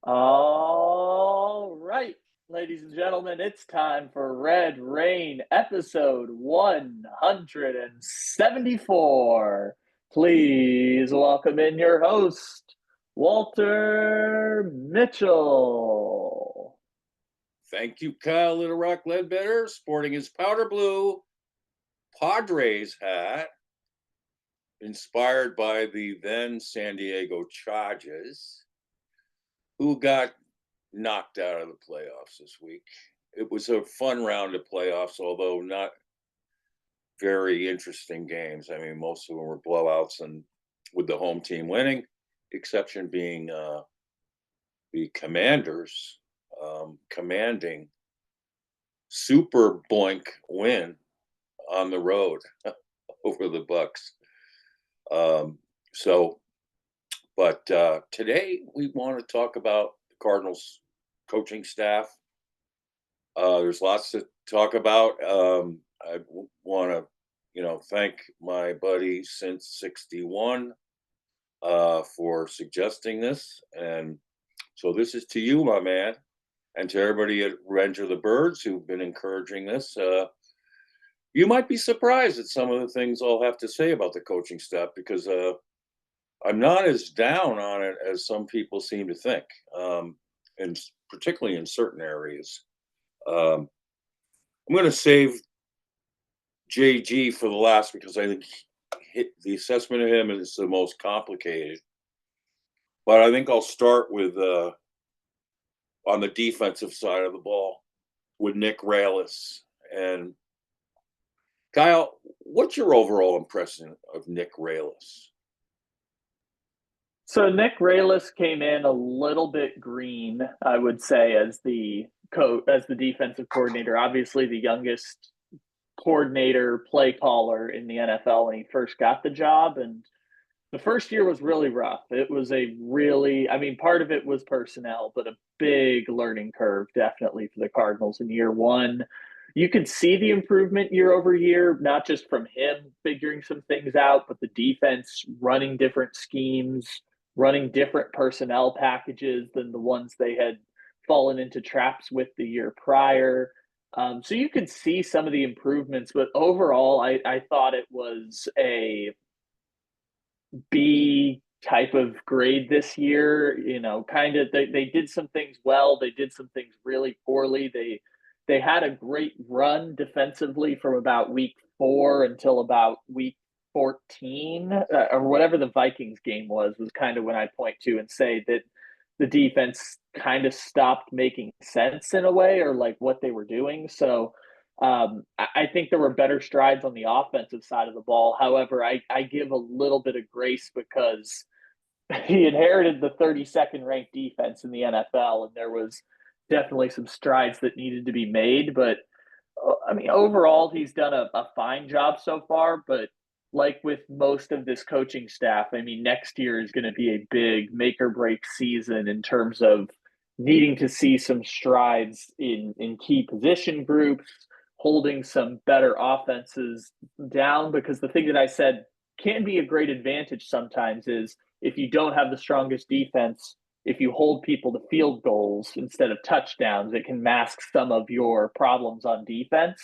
All right, ladies and gentlemen, it's time for Red Rain episode 174. Please welcome in your host, Walter Mitchell. Thank you, Kyle Little Rock Ledbetter, sporting his powder blue Padres hat, inspired by the then San Diego Chargers, who got knocked out of the playoffs this week. It was a fun round of playoffs, although not very interesting games. I mean, most of them were blowouts, and with the home team winning, exception being the Commanders commanding super boink win on the road over the Bucks. Um, so, but today we want to talk about the Cardinals coaching staff. There's lots to talk about. I want to, thank my buddy since '61 for suggesting this, and so this is to you, my man, and to everybody at Revenge of the Birds who've been encouraging this. You might be surprised at some of the things I'll have to say about the coaching staff because I'm not as down on it as some people seem to think, and particularly in certain areas. Um, I'm going to save JG for the last because I think the assessment of him is the most complicated. But I think I'll start with on the defensive side of the ball with Nick Rallis. And Kyle, what's your overall impression of Nick Rallis? So Nick Rallis came in a little bit green, I would say, as the defensive coordinator. Obviously, the youngest coordinator, play caller in the NFL when he first got the job. And the first year was really rough. It was part of it was personnel, but a big learning curve, definitely, for the Cardinals in year one. You could see the improvement year over year, not just from him figuring some things out, but the defense running different schemes, running different personnel packages than the ones they had fallen into traps with the year prior. So you could see some of the improvements, but overall, I thought it was a B type of grade this year. Kind of they did some things well, they did some things really poorly. They had a great run defensively from about week 4 until about week 14, or whatever the Vikings game was kind of when I point to and say that the defense kind of stopped making sense in a way, or like what they were doing. So I think there were better strides on the offensive side of the ball. However, I give a little bit of grace because he inherited the 32nd ranked defense in the NFL, and there was definitely some strides that needed to be made. But I mean, overall, he's done a fine job so far. But like with most of this coaching staff, I mean, next year is going to be a big make or break season in terms of needing to see some strides in key position groups, holding some better offenses down. Because the thing that I said can be a great advantage sometimes is if you don't have the strongest defense, if you hold people to field goals instead of touchdowns, it can mask some of your problems on defense.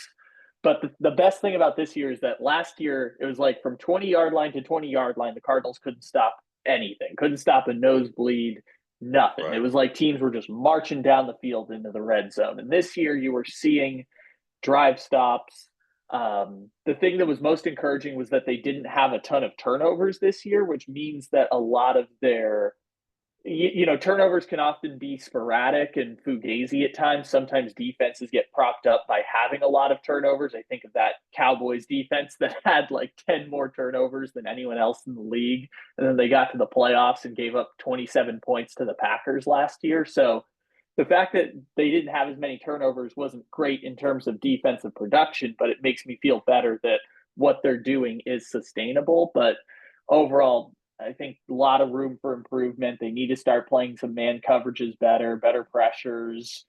But the best thing about this year is that last year it was like from 20-yard line to 20-yard line, the Cardinals couldn't stop anything, couldn't stop a nosebleed, nothing. It Right. was like teams were just marching down the field into the red zone. And this year you were seeing drive stops. The thing that was most encouraging was that they didn't have a ton of turnovers this year, which means that a lot of their turnovers can often be sporadic and fugazi at times. Sometimes defenses get propped up by having a lot of turnovers. I think of that Cowboys defense that had like 10 more turnovers than anyone else in the league. And then they got to the playoffs and gave up 27 points to the Packers last year. So the fact that they didn't have as many turnovers wasn't great in terms of defensive production, but it makes me feel better that what they're doing is sustainable. But overall, I think a lot of room for improvement. They need to start playing some man coverages better, better pressures,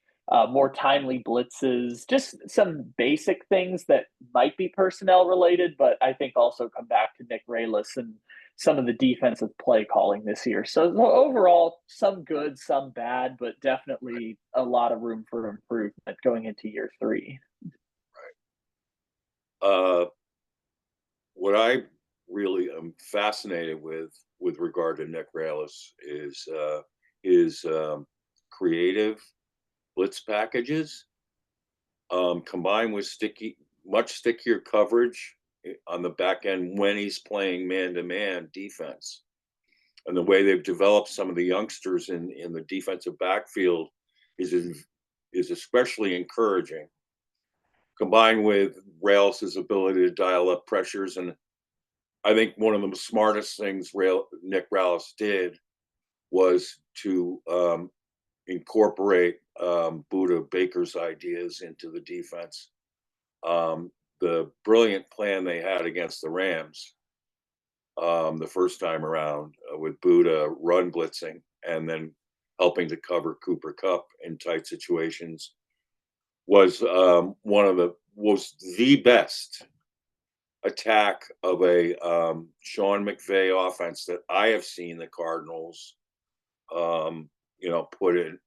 more timely blitzes, just some basic things that might be personnel related, but I think also come back to Nick Rallis. And some of the defensive play calling this year. So overall, some good, some bad, but definitely a lot of room for improvement going into year three. Uh, what I really am fascinated with regard to Nick Rallis is his creative blitz packages, combined with much stickier coverage on the back end when he's playing man-to-man defense. And the way they've developed some of the youngsters in the defensive backfield is especially encouraging. Combined with Rails' ability to dial up pressures, and I think one of the smartest things Nick Rallis did was to incorporate Buda Baker's ideas into the defense. The brilliant plan they had against the Rams the first time around with Buda run blitzing and then helping to cover Cooper Kupp in tight situations was the best attack of a Sean McVay offense that I have seen the Cardinals, put in,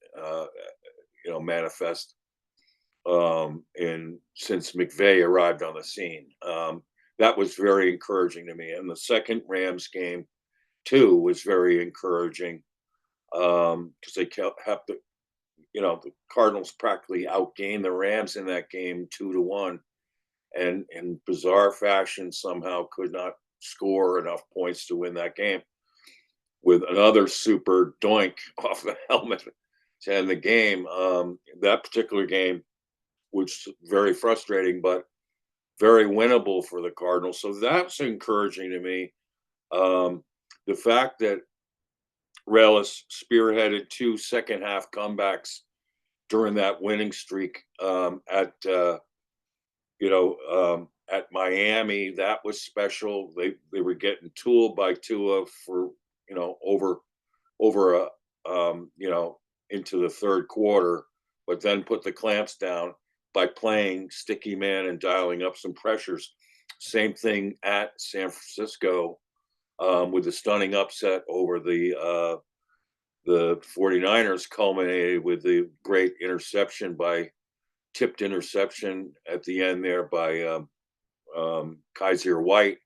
manifest in since McVay arrived on the scene. That was very encouraging to me. And the second Rams game, too, was very encouraging because they kept the Cardinals practically outgained the Rams in that game 2-1, and in bizarre fashion somehow could not score enough points to win that game with another super doink off the helmet to end the game. That particular game was very frustrating, but very winnable for the Cardinals. So that's encouraging to me. The fact that Relis spearheaded 2 second half comebacks during that winning streak at Miami, that was special. They were getting tooled by Tua for over a into the third quarter, but then put the clamps down by playing sticky man and dialing up some pressures. Same thing at San Francisco with the stunning upset over the 49ers, culminated with the great tipped interception at the end there by Kaiser White.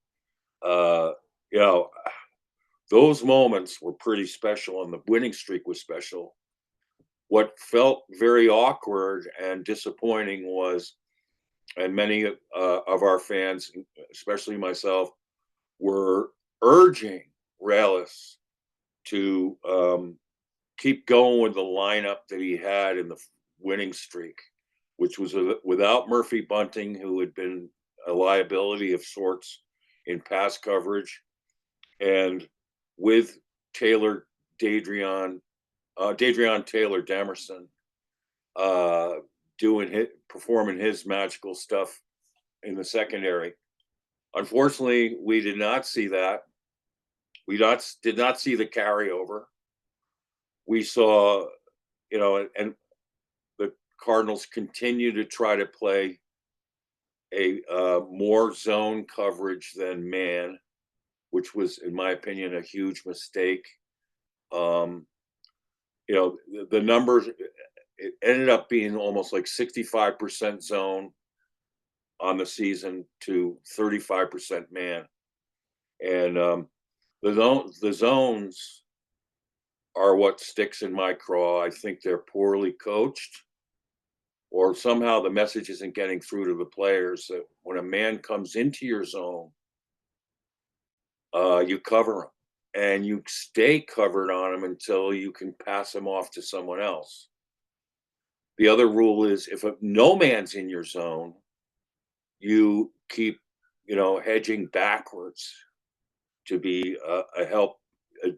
Uh, you know, those moments were pretty special, and the winning streak was special. What felt very awkward and disappointing was, and many of our fans, especially myself, were urging Rallis to keep going with the lineup that he had in the winning streak, which was without Murphy Bunting, who had been a liability of sorts in pass coverage, and with Dadrion Taylor Demerson performing his magical stuff in the secondary. Unfortunately, we did not see that. We did not see the carryover. We saw, and the Cardinals continue to try to play a more zone coverage than man, which was, in my opinion, a huge mistake. The numbers, it ended up being almost like 65% zone on the season to 35% man. And the zones are what sticks in my craw. I think they're poorly coached, or somehow the message isn't getting through to the players that when a man comes into your zone, you cover him and you stay covered on him until you can pass him off to someone else. The other rule is if no man's in your zone, you keep, hedging backwards to be a help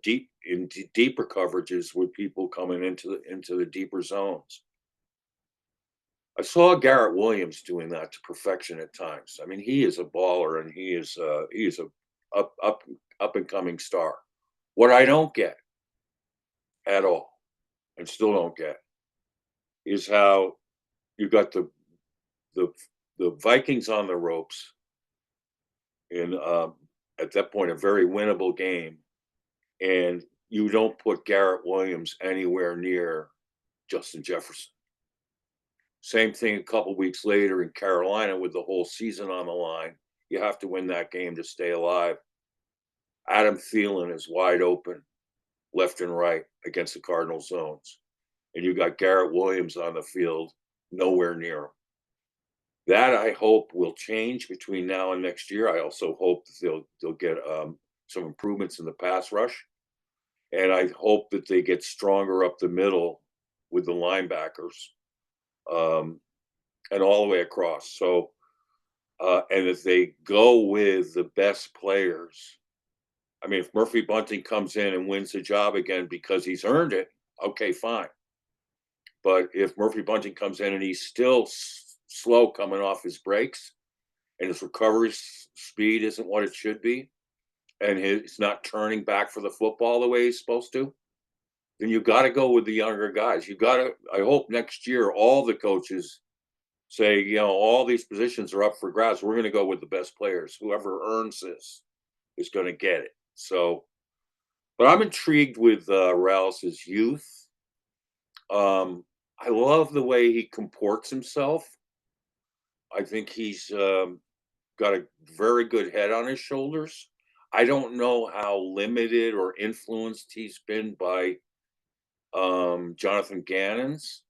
deeper coverages with people coming into the deeper zones. I saw Garrett Williams doing that to perfection at times. I mean, he is a baller, and he is a up and coming star. What I don't get at all, and still don't get, is how you got the Vikings on the ropes in at that point, a very winnable game, and you don't put Garrett Williams anywhere near Justin Jefferson. Same thing a couple weeks later in Carolina with the whole season on the line. You have to win that game to stay alive. Adam Thielen is wide open left and right against the Cardinals zones. And you got Garrett Williams on the field, nowhere near him. That I hope will change between now and next year. I also hope that they'll get some improvements in the pass rush, and I hope that they get stronger up the middle with the linebackers, um, and all the way across. So, and if they go with the best players, I mean, if Murphy Bunting comes in and wins the job again because he's earned it, okay, fine. But if Murphy Bunting comes in and he's still slow coming off his breaks, and his recovery speed isn't what it should be, and he's not turning back for the football the way he's supposed to, then you got to go with the younger guys. You got to. I hope next year all the coaches say, all these positions are up for grabs. We're going to go with the best players. Whoever earns this is going to get it. So, but I'm intrigued with Rouse's youth. I love the way he comports himself. I think he's got a very good head on his shoulders. I don't know how limited or influenced he's been by Jonathan Gannon's,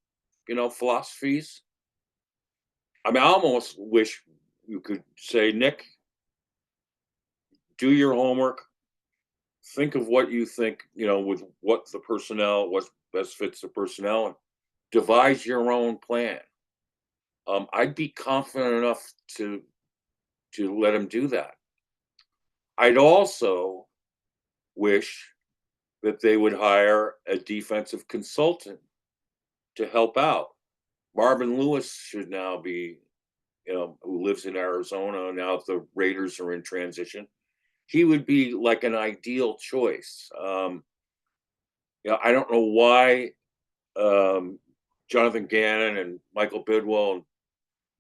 philosophies. I mean, I almost wish you could say, Nick, do your homework. Think of what you think, with what the personnel, what best fits the personnel, and devise your own plan. I'd be confident enough to let him do that. I'd also wish that they would hire a defensive consultant to help out. Marvin Lewis should now be, who lives in Arizona now that the Raiders are in transition. He would be like an ideal choice. I don't know why Jonathan Gannon and Michael Bidwell and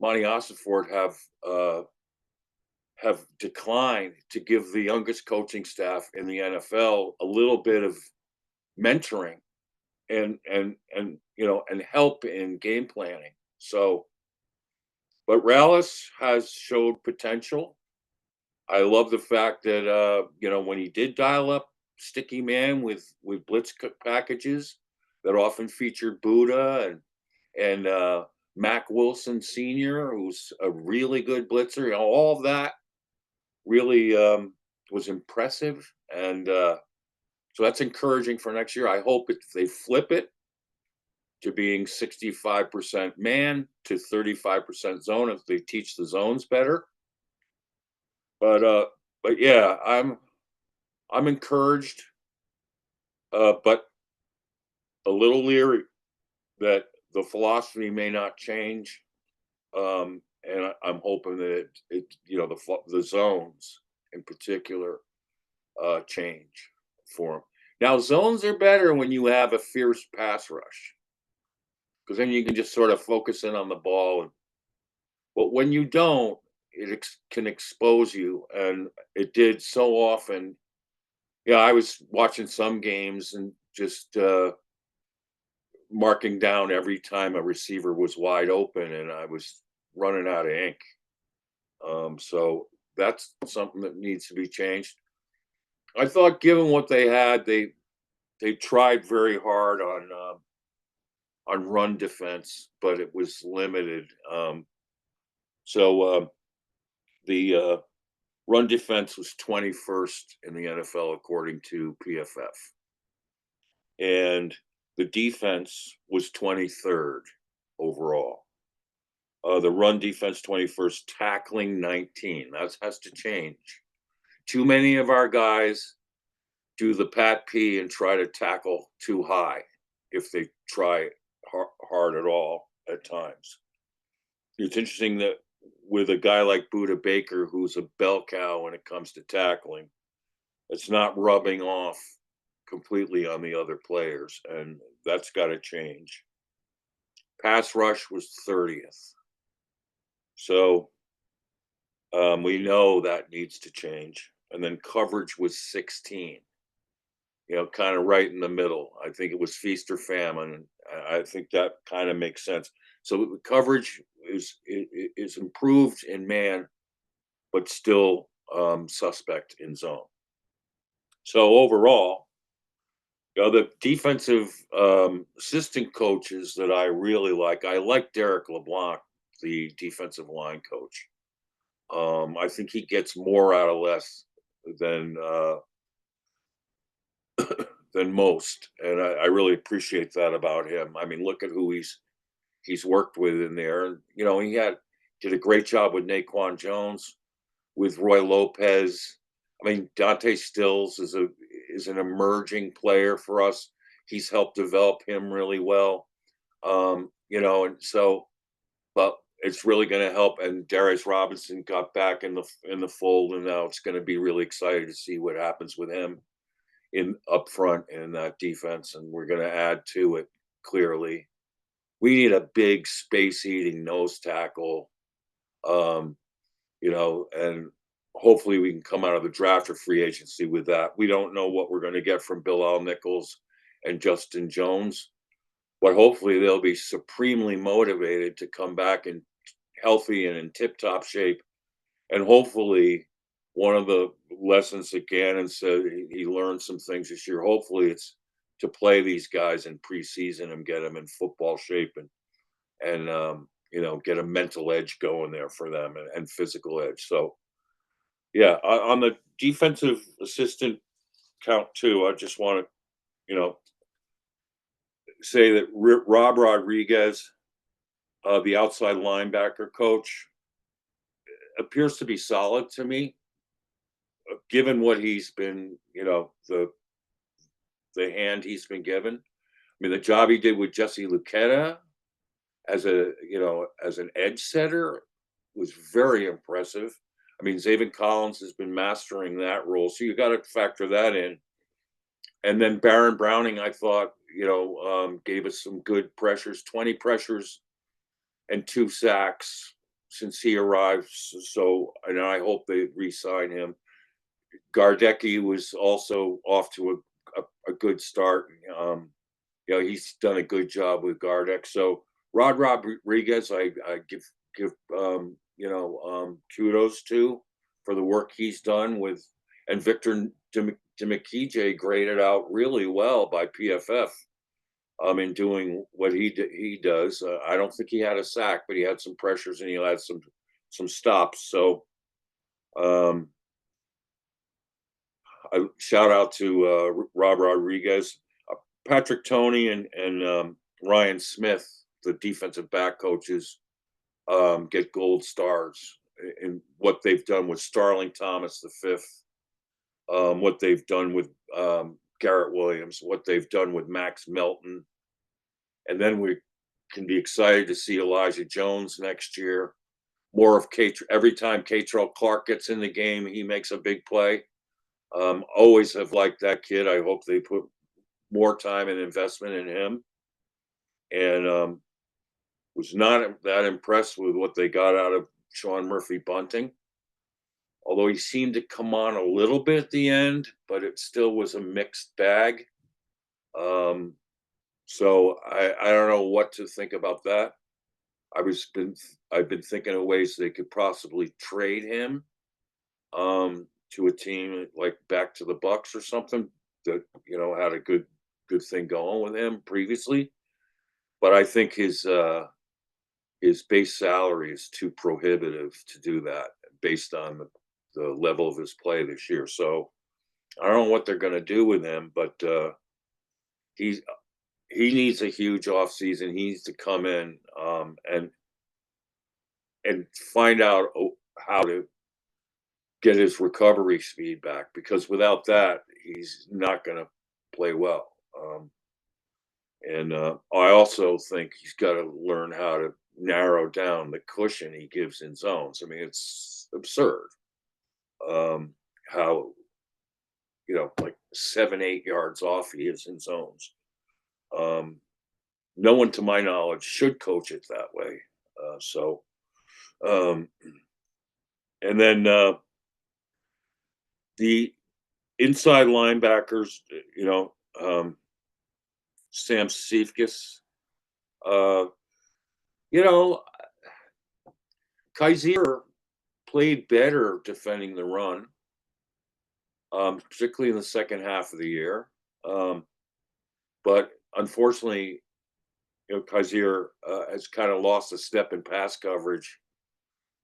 Monty Ossenfort have declined to give the youngest coaching staff in the NFL a little bit of mentoring and help in game planning. So, but Rallis has showed potential. I love the fact that when he did dial up sticky man with blitz packages that often featured Buddha and Mac Wilson Sr., who's a really good blitzer. All of that really was impressive, and so that's encouraging for next year. I hope if they flip it to being 65% man to 35% zone, if they teach the zones better. But yeah, I'm encouraged, but a little leery that the philosophy may not change. And I'm hoping that the zones in particular change for them. Now, zones are better when you have a fierce pass rush, because then you can just sort of focus in on the ball. But when you don't, it can expose you, and it did so often. Yeah, I was watching some games and just marking down every time a receiver was wide open, and I was running out of ink. So that's something that needs to be changed. I thought, given what they had, they tried very hard on run defense, but it was limited. So the run defense was 21st in the NFL according to PFF, and the defense was 23rd overall. The run defense 21st, tackling 19. That has to change. Too many of our guys do the Pat P and try to tackle too high if they try hard at all at times. It's interesting that with a guy like Buda Baker, who's a bell cow when it comes to tackling, it's not rubbing off completely on the other players, and that's got to change. Pass rush was 30th. So we know that needs to change. and then coverage was 16. Kind of right in the middle. I think it was feast or famine. And I think that kind of makes sense. So the coverage is improved in man, but still suspect in zone. So overall, the defensive assistant coaches that I really like, I like Derek LeBlanc, the defensive line coach. I think he gets more out of less than uh, than most, and I really appreciate that about him. I mean, look at who he's worked with in there, and he did a great job with Naquan Jones, with Roy Lopez. I mean, Dante Stills is an emerging player for us. He's helped develop him really well. And so, but it's really going to help. And Darius Robinson got back in the fold, and now it's going to be really exciting to see what happens with him in up front in that defense. And we're going to add to it clearly. We need a big space eating nose tackle. Um, and hopefully we can come out of the draft or free agency with that. We don't know what we're going to get from Bill Al Nichols and Justin Jones, but hopefully they'll be supremely motivated to come back and healthy and in tip-top shape. And hopefully one of the lessons that Gannon said, he learned some things this year. Hopefully it's to play these guys in preseason and get them in football shape and get a mental edge going there for them and physical edge. So, yeah, on the defensive assistant count too, I just want to, say that Rob Rodriguez, the outside linebacker coach, appears to be solid to me, given what he's been, the hand he's been given. I mean, the job he did with Jesse Luketa as an edge setter was very impressive. I mean, Zaven Collins has been mastering that role, so you got to factor that in. And then Baron Browning, I thought, gave us some good pressures, 20 pressures and 2 sacks since he arrived. So, and I hope they re-sign him. Gardecki was also off to a good start. He's done a good job with Gardeck. So Rod Rodriguez, I give kudos to for the work he's done with, and Victor Dimakije graded out really well by PFF. In doing what he does. I don't think he had a sack, but he had some pressures and he had some stops. So I shout out to Rob Rodriguez, Patrick Toney, and Ryan Smith, the defensive back coaches, get gold stars in what they've done with Starling Thomas the fifth, what they've done with Garrett Williams, what they've done with Max Melton. And then we can be excited to see Elijah Jones next year. More of every time Catrell Clark gets in the game, he makes a big play. Always have liked that kid. I hope they put more time and investment in him. And was not that impressed with what they got out of Sean Murphy Bunting. Although he seemed to come on a little bit at the end, but it still was a mixed bag. So I don't know what to think about that. I've been thinking of ways they could possibly trade him to a team like back to the Bucks or something that had a good thing going with him previously. But I think his base salary is too prohibitive to do that based on the level of his play this year. So I don't know what they're going to do with him, but he needs a huge offseason. He needs to come in and find out how to get his recovery speed back, because without that, he's not going to play well. And I also think he's got to learn how to narrow down the cushion he gives in zones. I mean, it's absurd how, like 7-8 yards off he is in zones. No one, to my knowledge, should coach it that way. And then the inside linebackers, you know, Sam Sifkis, uh, you know, Kaiser played better defending the run, particularly in the second half of the year. Um, but unfortunately, Kaiser has kind of lost a step in pass coverage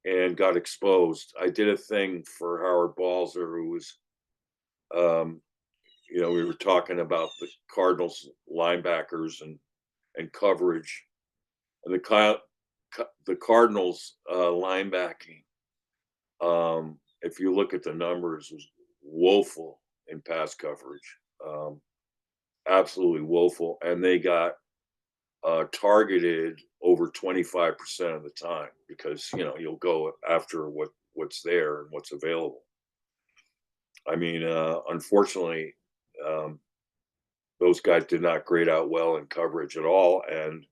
and got exposed. I did a thing for Howard Balzer, who was, um, we were talking about the Cardinals linebackers and coverage, and the Cardinals linebacking. If you look at the numbers, was woeful in pass coverage, absolutely woeful, and they got targeted over 25% of the time because you'll go after what's there and what's available. I mean, unfortunately, um, those guys did not grade out well in coverage at all, and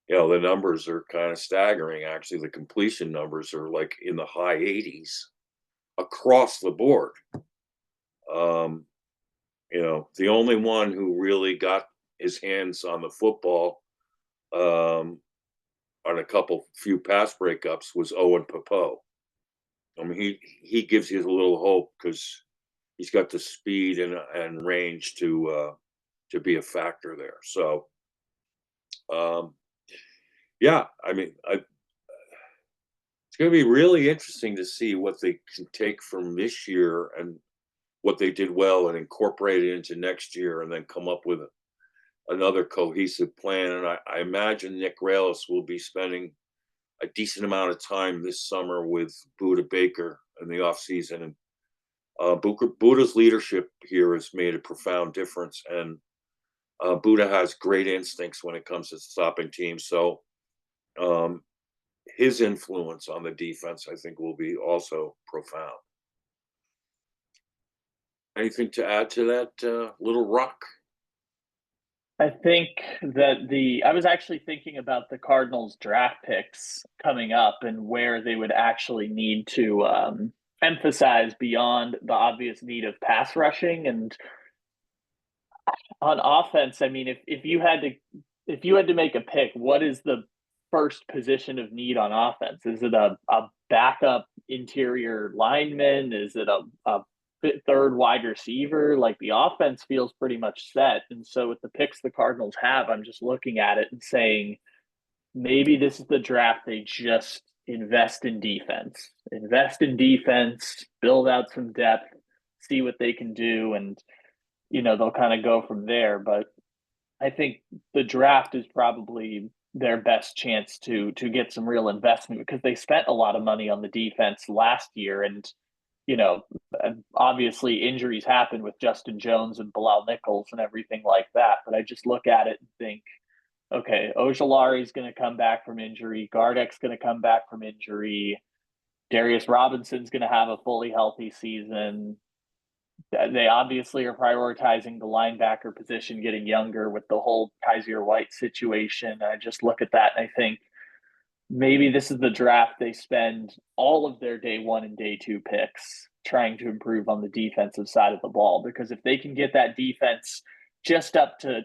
the numbers are kind of staggering. Actually, the completion numbers are like in the high 80s across the board. Um, the only one who really got his hands on the football on a few pass breakups was Owen Popo. I mean, he gives you a little hope because he's got the speed and range to be a factor there. So, yeah, I mean, it's going to be really interesting to see what they can take from this year and what they did well and incorporate it into next year, and then come up with another cohesive plan. And I imagine Nick Rallis will be spending a decent amount of time this summer with Buda Baker in the offseason. And Buda's leadership here has made a profound difference. And Buda has great instincts when it comes to stopping teams. So his influence on the defense, I think, will be also profound. Anything to add to that, Little Rock? I think that I was actually thinking about the Cardinals draft picks coming up and where they would actually need to emphasize beyond the obvious need of pass rushing. And on offense, I mean, if you had to make a pick, what is the first position of need on offense? Is it a backup interior lineman? Is it a third wide receiver? Like, the offense feels pretty much set. And so with the picks the Cardinals have, I'm just looking at it and saying, maybe this is the draft they just invest in defense, build out some depth, see what they can do, and they'll kind of go from there. But I think the draft is probably their best chance to get some real investment, because they spent a lot of money on the defense last year. And you know obviously injuries happen with Justin Jones and Bilal Nichols and everything like that, but I just look at it and think, okay, Ojulari is going to come back from injury, Gardeck's going to come back from injury, Darius Robinson's going to have a fully healthy season. They obviously are prioritizing the linebacker position, getting younger with the whole Kaiser White situation. I just look at that and I think maybe this is the draft they spend all of their day one and day two picks trying to improve on the defensive side of the ball. Because if they can get that defense just up to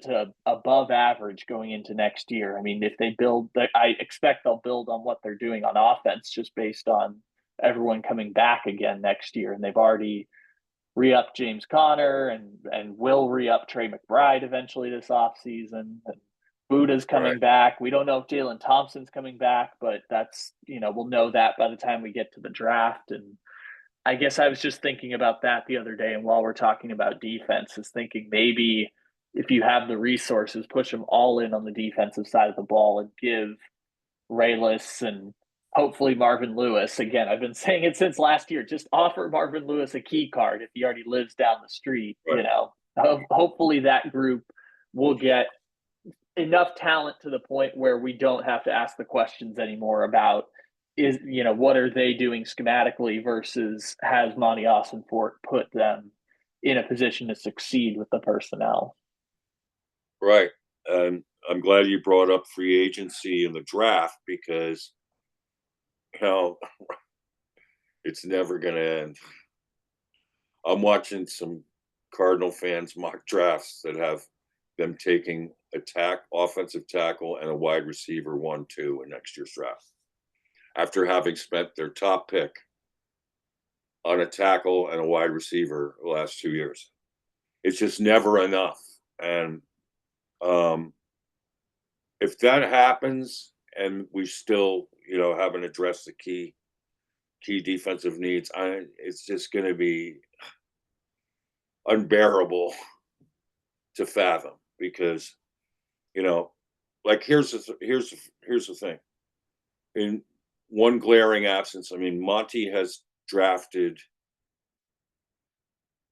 above average going into next year, I mean, if they build, I expect they'll build on what they're doing on offense just based on everyone coming back again next year. And they've already re-up James Conner and will re-up Trey McBride eventually this offseason. And Buda's coming Right. back. We don't know if Jalen Thompson's coming back, but that's, we'll know that by the time we get to the draft. And I guess I was just thinking about that the other day. And while we're talking about defense, is thinking maybe if you have the resources, push them all in on the defensive side of the ball and give Raylis and hopefully Marvin Lewis. Again, I've been saying it since last year. Just offer Marvin Lewis a key card if he already lives down the street. Right. Hopefully that group will get enough talent to the point where we don't have to ask the questions anymore about what are they doing schematically versus has Monty Austinfort put them in a position to succeed with the personnel. Right. And I'm glad you brought up free agency in the draft because, you know, it's never going to end. I'm watching some Cardinal fans mock drafts that have them taking offensive tackle, and a wide receiver 1, 2 in next year's draft after having spent their top pick on a tackle and a wide receiver the last 2 years. It's just never enough. And um, if that happens and we still, haven't addressed the key defensive needs, it's just going to be unbearable to fathom because, you know, like here's the thing. In one glaring absence, I mean, Monty has drafted,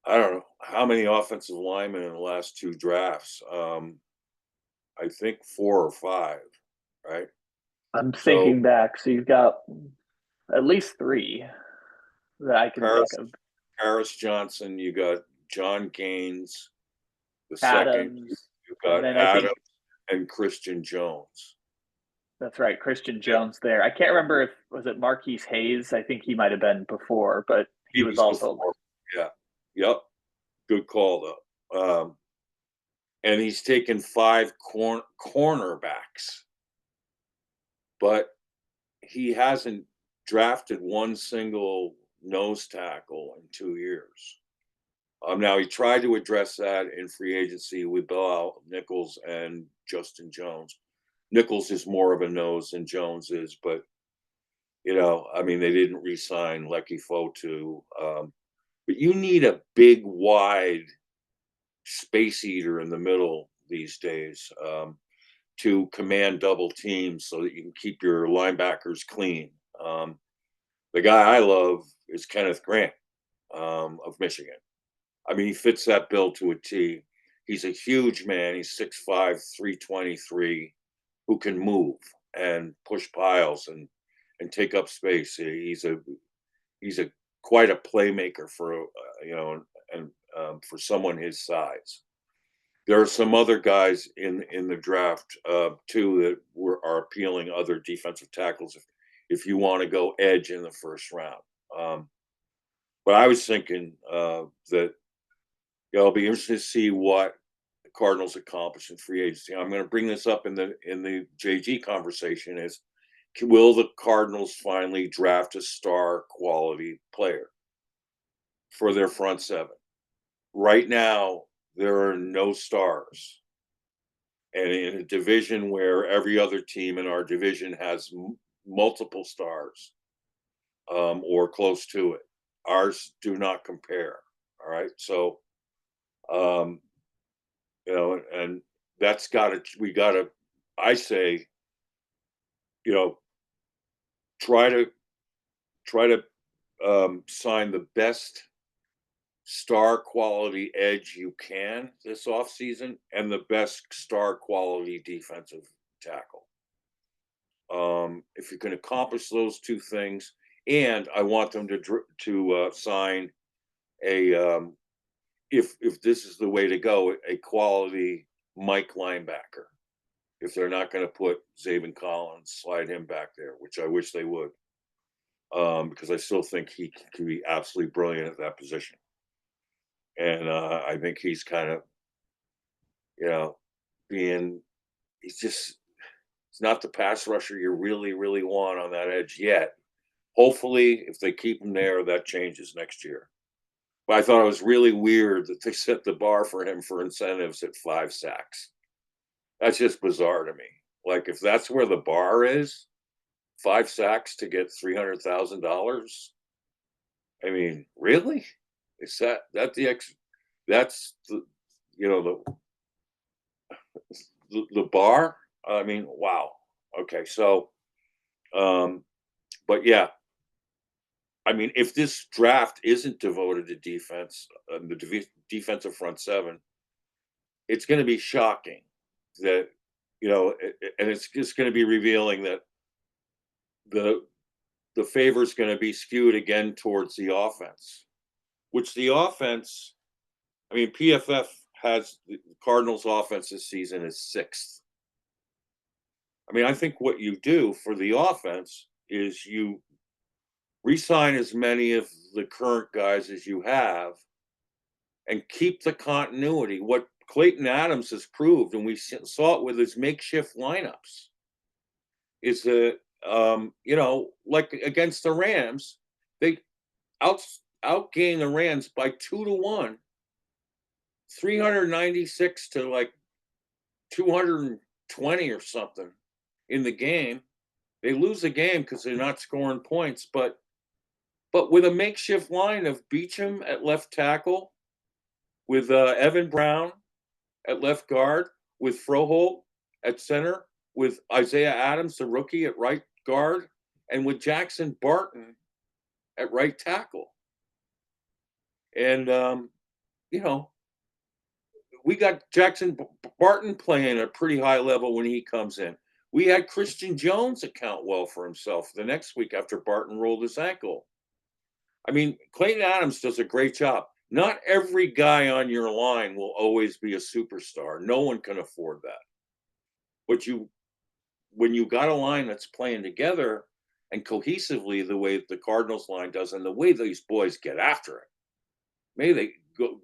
I don't know how many offensive linemen in the last two drafts. I think 4 or 5, right? I'm So thinking back, so you've got at least three that I can think Paris of. Paris Johnson, you got John Gaines, the second, Adams, you and got then I Adam think and Christian Jones. that's right, Christian Yeah, Jones there. I can't remember if was it Marquise Hayes. I think he might have been before, but he he was was also before. Yeah. Yep. Good call though. And he's taken 5 cornerbacks, but he hasn't drafted one single nose tackle in 2 years. Now he tried to address that in free agency with Bill Nichols and Justin Jones. Nichols is more of a nose than Jones is, but I mean, they didn't re-sign Lecky Fotu. But you need a big, wide space eater in the middle these days to command double teams so that you can keep your linebackers clean. The guy I love is Kenneth Grant of Michigan. I mean, he fits that bill to a T. He's a huge man. He's 6'5", 323, who can move and push piles and take up space. He's a quite a playmaker for and for someone his size. There are some other guys in the draft too that are appealing, other defensive tackles if you want to go edge in the first round. But I was thinking that it'll be interesting to see what the Cardinals accomplish in free agency. I'm going to bring this up in the JG conversation: is will the Cardinals finally draft a star quality player for their front seven? Right now, there are no stars. And in a division where every other team in our division has multiple stars or close to it, ours do not compare. All right. So, um, and we got to, I say, you know, try to, sign the best star quality edge you can this offseason and the best star quality defensive tackle. If you can accomplish those two things, and I want them to sign a if this is the way to go, a quality Mike linebacker. If they're not going to put Zaven Collins, slide him back there, which I wish they would, because I still think he can be absolutely brilliant at that position. And I think he's kind of, being he's just he's not the pass rusher you really, really want on that edge yet. Hopefully, if they keep him there, that changes next year. But I thought it was really weird that they set the bar for him for incentives at 5 sacks. That's just bizarre to me. Like, if that's where the bar is, 5 sacks to get $300,000. I mean, really? Is that the that's the bar? I mean, wow. Okay, so but yeah, I mean, if this draft isn't devoted to defense, the defensive front seven, it's going to be shocking that, and it's just going to be revealing that the the favor is going to be skewed again towards the offense, which the offense, I mean, PFF has the Cardinals offense this season is 6th. I mean, I think what you do for the offense is, you re-sign as many of the current guys as you have, and keep the continuity. What Clayton Adams has proved, and we saw it with his makeshift lineups, is that like against the Rams, they out outgained the Rams by 2-1, 396 to like 220 or something in the game. They lose the game because they're not scoring points, but with a makeshift line of Beecham at left tackle, with Evan Brown at left guard, with Froholt at center, with Isaiah Adams, the rookie, at right guard, and with Jackson Barton at right tackle. And you know, we got Jackson Barton playing at a pretty high level when he comes in. We had Christian Jones account well for himself the next week after Barton rolled his ankle. I mean, Clayton Adams does a great job. Not every guy on your line will always be a superstar. No one can afford that. But when you got a line that's playing together and cohesively the way the Cardinals line does, and the way these boys get after it, maybe they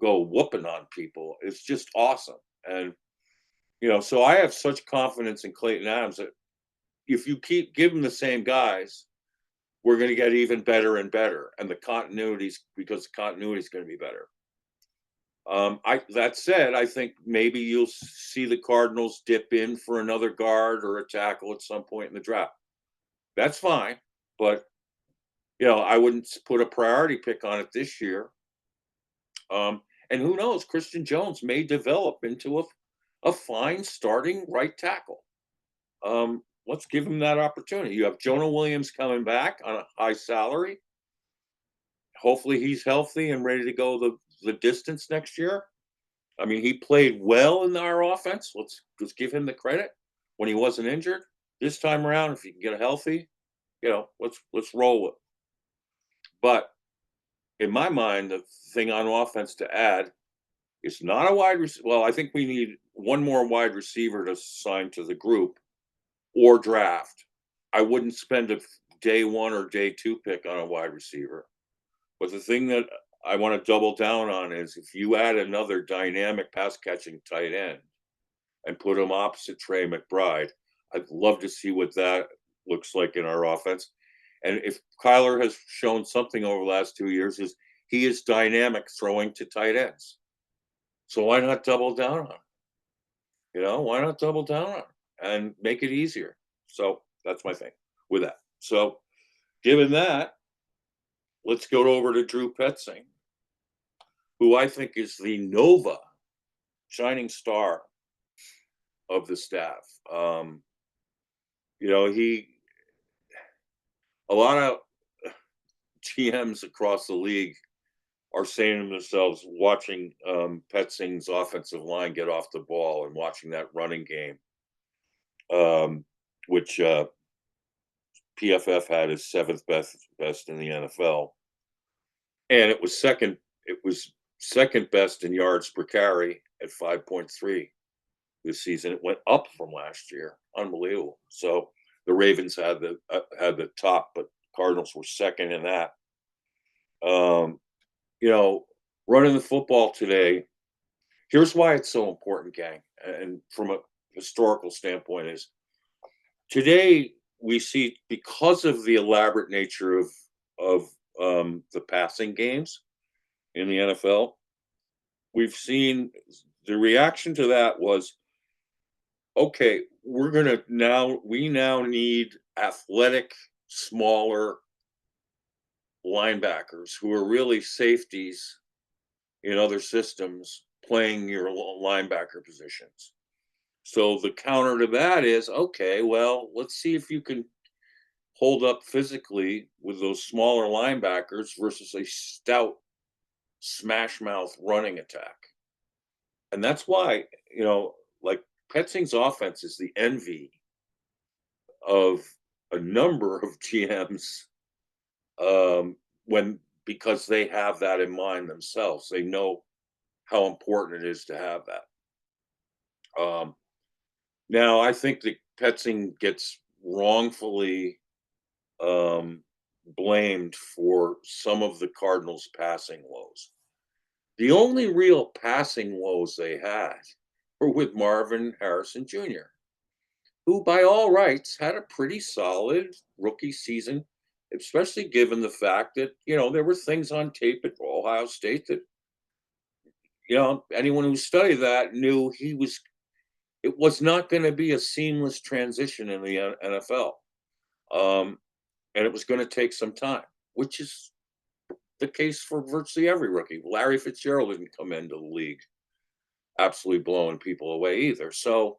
go whooping on people. It's just awesome. And so I have such confidence in Clayton Adams that if you keep giving the same guys, we're going to get even better and better, and the continuities because the continuity is going to be better. That said, I think maybe you'll see the Cardinals dip in for another guard or a tackle at some point in the draft. That's fine, but I wouldn't put a priority pick on it this year. And who knows? Christian Jones may develop into a fine starting right tackle. Let's give him that opportunity. You have Jonah Williams coming back on a high salary. Hopefully he's healthy and ready to go the distance next year. I mean, he played well in our offense. Let's give him the credit when he wasn't injured. This time around, if he can get healthy, let's roll it. But in my mind, the thing on offense to add is not a wide receiver. Well, I think we need one more wide receiver to sign to the group or draft. I wouldn't spend a day one or day two pick on a wide receiver. But the thing that I want to double down on is if you add another dynamic pass catching tight end and put him opposite Trey McBride, I'd love to see what that looks like in our offense. And if Kyler has shown something over the last 2 years, is he is dynamic throwing to tight ends. So why not double down on it? Why not double down on it and make it easier? So that's my thing with that. So given that, let's go over to Drew Petzing, who I think is the Nova shining star of the staff. A lot of GMs across the league are saying to themselves, watching Petzing's offensive line get off the ball and watching that running game, which PFF had as seventh best in the NFL, and it was second best in yards per carry at 5.3 this season. It went up from last year. Unbelievable. So the Ravens had the top, but Cardinals were second in that. Running the football today, here's why it's so important, gang. And from a historical standpoint is today we see, because of the elaborate nature of the passing games in the NFL, we've seen the reaction to that was, okay, we now need athletic, smaller linebackers who are really safeties in other systems playing your linebacker positions. So the counter to that is, okay, well, let's see if you can hold up physically with those smaller linebackers versus a stout smash mouth running attack. And that's why, like Petzing's offense is the envy of a number of GMs because they have that in mind themselves. They know how important it is to have that. Now, I think that Petzing gets wrongfully blamed for some of the Cardinals' passing woes. The only real passing woes they had were with Marvin Harrison Jr., who, by all rights, had a pretty solid rookie season, especially given the fact that, there were things on tape at Ohio State that, anyone who studied that knew it was not going to be a seamless transition in the NFL. Um, and it was going to take some time, which is the case for virtually every rookie. Larry Fitzgerald didn't come into the league absolutely blowing people away either. So,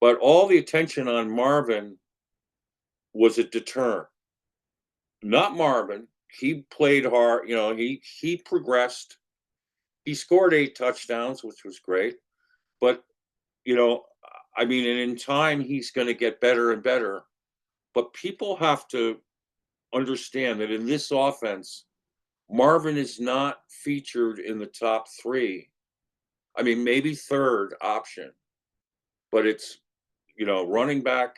but all the attention on Marvin was a deterrent, not Marvin. He played hard. He progressed. He scored 8 touchdowns, which was great. But you know, I mean, and in time, he's going to get better and better. But people have to understand that in this offense, Marvin is not featured in the top three. I mean, maybe third option, but it's, running back,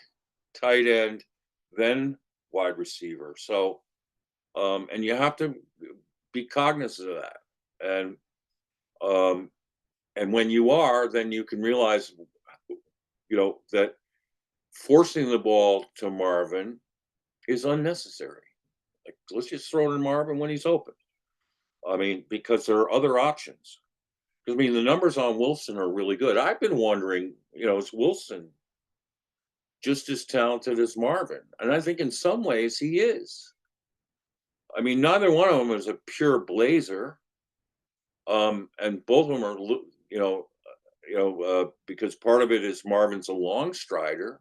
tight end, then wide receiver. So, and you have to be cognizant of that. Um, and when you are, then you can realize, that forcing the ball to Marvin is unnecessary. Like, let's just throw it in Marvin when he's open. I mean, because there are other options. I mean, the numbers on Wilson are really good. I've been wondering, is Wilson just as talented as Marvin? And I think in some ways he is. I mean, neither one of them is a pure blazer, and both of them are, because part of it is Marvin's a long strider.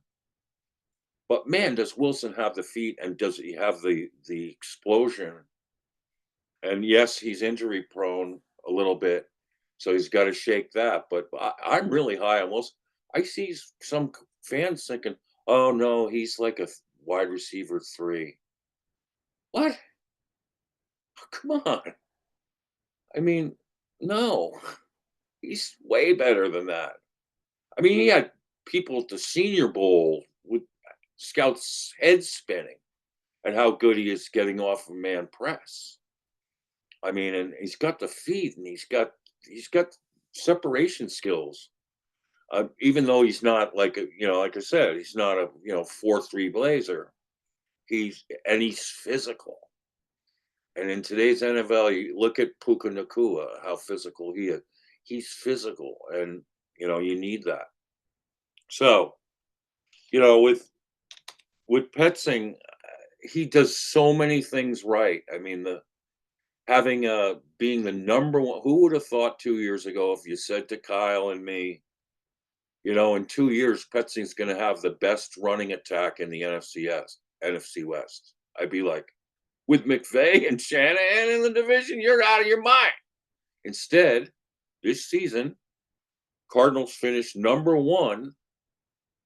But man, does Wilson have the feet, and does he have the explosion? And yes, he's injury prone a little bit, so he's got to shake that. But I'm really high on Wilson. I see some fans thinking, "Oh no, he's like a wide receiver 3." What? Come on. I mean, no, he's way better than that. I mean, he had people at the Senior Bowl with scouts' heads spinning at how good he is getting off of man press. I mean, and he's got the feet, and he's got separation skills. Even though he's not like like I said, he's not a 4-3 blazer. He's physical. And in today's NFL, you look at Puka Nakua, how physical he is. He's physical, and you need that. So with Petzing, he does so many things right. I mean, the having being the number one. Who would have thought 2 years ago if you said to Kyle and me, in 2 years, Petzing's going to have the best running attack in the NFC West? I'd be like, with McVay and Shanahan in the division, you're out of your mind. Instead, this season, Cardinals finished number one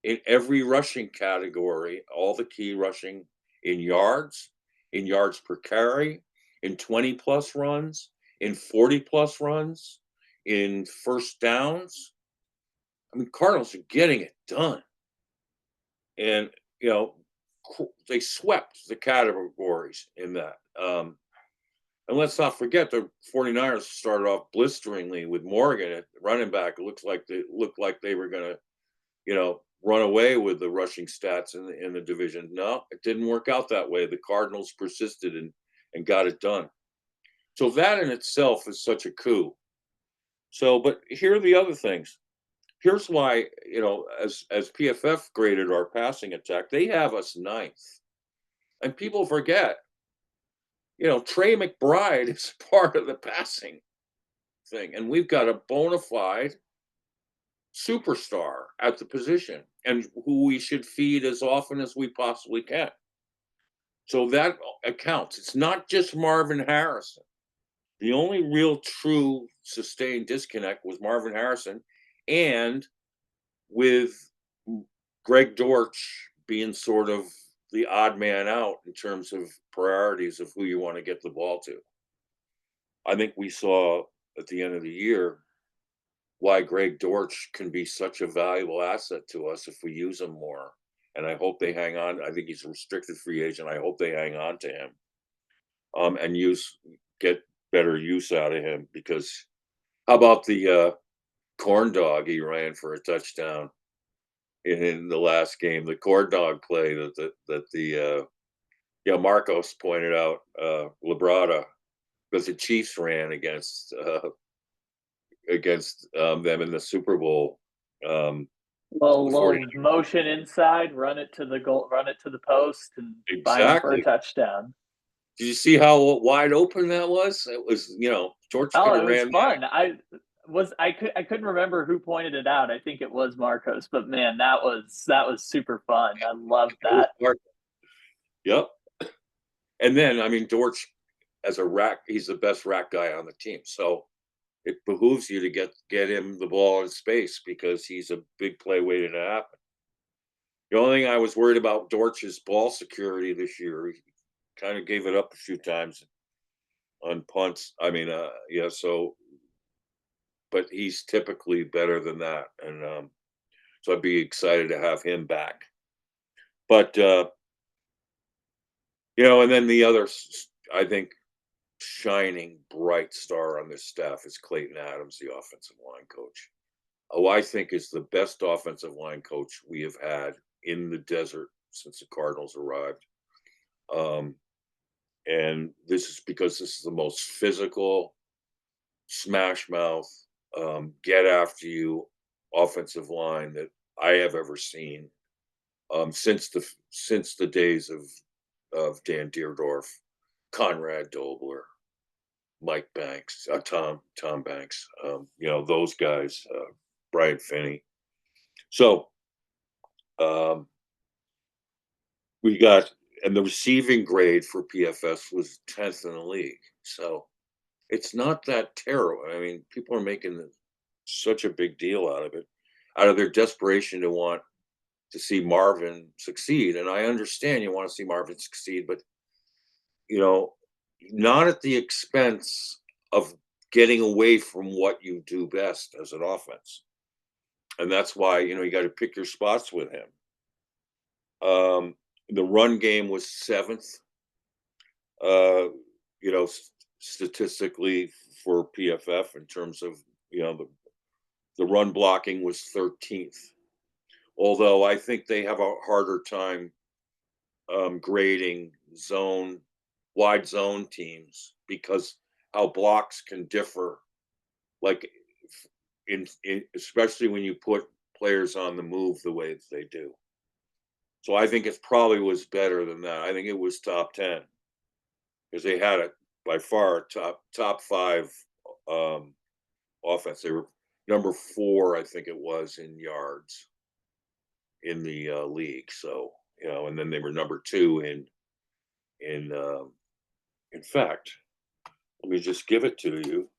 in every rushing category, all the key rushing in yards per carry, in 20 plus runs, in 40 plus runs, in first downs. I mean, Cardinals are getting it done. And, they swept the categories in that. And let's not forget the 49ers started off blisteringly with Morgan at running back. It looked like they were going to, run away with the rushing stats in the division. No, it didn't work out that way. The Cardinals persisted and got it done. So that in itself is such a coup. So, but here are the other things. Here's why, as PFF graded our passing attack, they have us ninth. And people forget, Trey McBride is part of the passing thing. And we've got a bona fide superstar at the position, and who we should feed as often as we possibly can. So that accounts. It's not just Marvin Harrison. The only real true sustained disconnect was Marvin Harrison, and with Greg Dortch being sort of the odd man out in terms of priorities of who you want to get the ball to. I think we saw at the end of the year why Greg Dortch can be such a valuable asset to us if we use him more. And I hope they hang on. I think he's a restricted free agent. I hope they hang on to him, and get better use out of him, because How about the corn dog he ran for a touchdown in the last game? The corn dog play that the Marcos pointed out, Labrada, because the Chiefs ran against them in the Super Bowl. The 40 Little motion inside, run it to the goal, run it to the post, and find him for a exactly. touchdown. Did you see how wide open that was? It was, George could Oh, have it was ran that. fun. I couldn't remember who pointed it out. I think it was Marcos, but man, that was super fun. I loved It was that. smart. Yep. And then, I mean, George, as a rack, he's the best rack guy on the team. So it behooves you to get him the ball in space because he's a big play waiting to happen. The only thing I was worried about Dortch's ball security this year, he kind of gave it up a few times on punts. I mean, yeah, so but he's typically better than that. And so I'd be excited to have him back. But and then the other I think shining bright star on this staff is Clayton Adams, the offensive line coach. Oh, I think is the best offensive line coach we have had in the desert since the Cardinals arrived. Um, and this is because this is the most physical, smash mouth, get after you offensive line that I have ever seen since the days of Dan Deerdorf, Conrad Dobler, Mike Banks, Tom Banks, those guys, Brian Finney. So um, we got, and the receiving grade for PFS was 10th in the league. So it's not that terrible. I mean, people are making such a big deal out of their desperation to want to see Marvin succeed. And I understand you want to see Marvin succeed, but you know, not at the expense of getting away from what you do best as an offense. And that's why, you got to pick your spots with him. The run game was seventh, uh, statistically for PFF in terms of, the run blocking was 13th. Although I think they have a harder time grading wide zone teams because how blocks can differ, like in especially when you put players on the move the way that they do. So I think it probably was better than that. I think it was top 10 because they had it by far top five um, offense. They were number 4, I think it was, in yards in the league. So and then they were number 2 in fact. Let me just give it to you.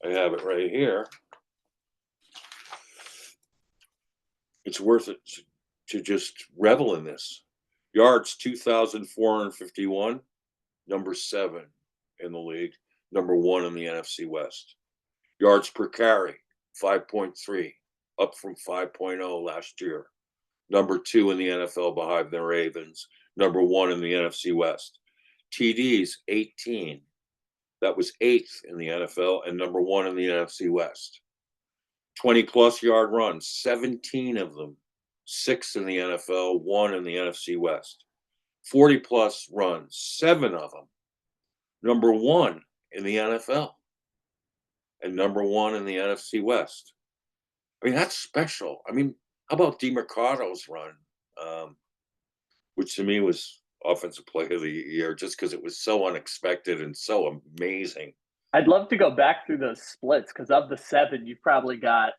I have it right here. It's worth it to just revel in this. Yards 2,451, number 7 in the league, number 1 in the NFC West. Yards per carry, 5.3, up from 5.0 last year. Number 2 in the NFL behind the Ravens, number 1 in the NFC West. TDs, 18. That was 8th in the NFL and number 1 in the NFC West. 20-plus yard runs, 17 of them, 6 in the NFL, 1 in the NFC West. 40-plus runs, 7 of them, number 1 in the NFL and number 1 in the NFC West. I mean, that's special. I mean, how about DeMercado's run, which to me was offensive play of the year just because it was so unexpected and so amazing. I'd love to go back through those splits because of the 7, you've probably got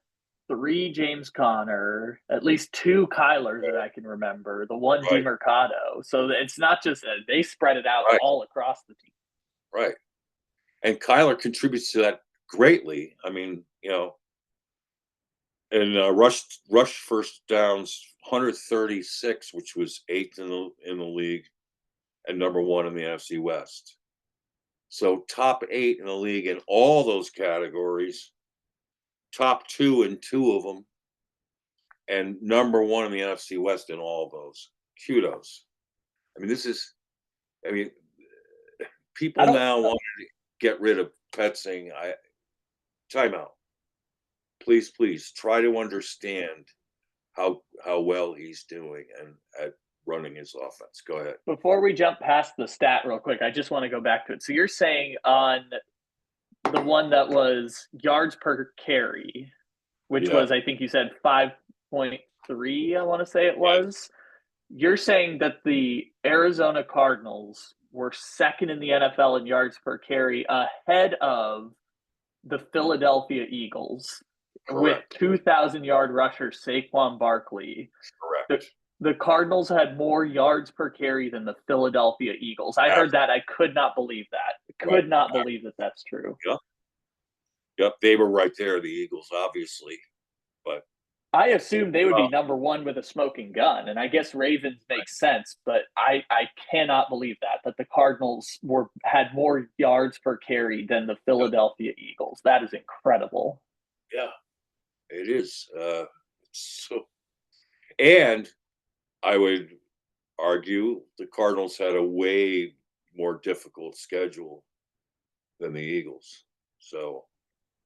3 James Conner, at least 2 Kyler that I can remember, the 1 Right, DeMercado. So it's not just they spread it out right, all across the team. right. And Kyler contributes to that greatly. I mean, and rush first downs 136, which was 8th in the league and number 1 in the NFC West. So top 8 in the league in all those categories, top 2 in 2 of them, and number 1 in the NFC West in all of those. Kudos. I mean, I mean, I people don't now want to get rid of Petzing, timeout. Please try to understand how well he's doing and at running his offense. Go ahead. Before we jump past the stat real quick, I just want to go back to it. So you're saying on the one that was yards per carry, which Yeah, was, I think you said 5.3, I want to say it yes, was. You're saying that the Arizona Cardinals were second in the NFL in yards per carry ahead of the Philadelphia Eagles with correct, 2,000-yard rusher Saquon Barkley. The, correct. the Cardinals had more yards per carry than the Philadelphia Eagles. I heard that. I could not believe that. Right. Could not believe that that's true. Yep. Yep. They were right there, the Eagles, obviously. But I assumed they would uh, be number one with a smoking gun, and I guess Ravens makes sense, but I cannot believe that the Cardinals had more yards per carry than the yeah, Philadelphia Eagles. That is incredible. yeah, it is. So, and I would argue the Cardinals had a way more difficult schedule than the Eagles. So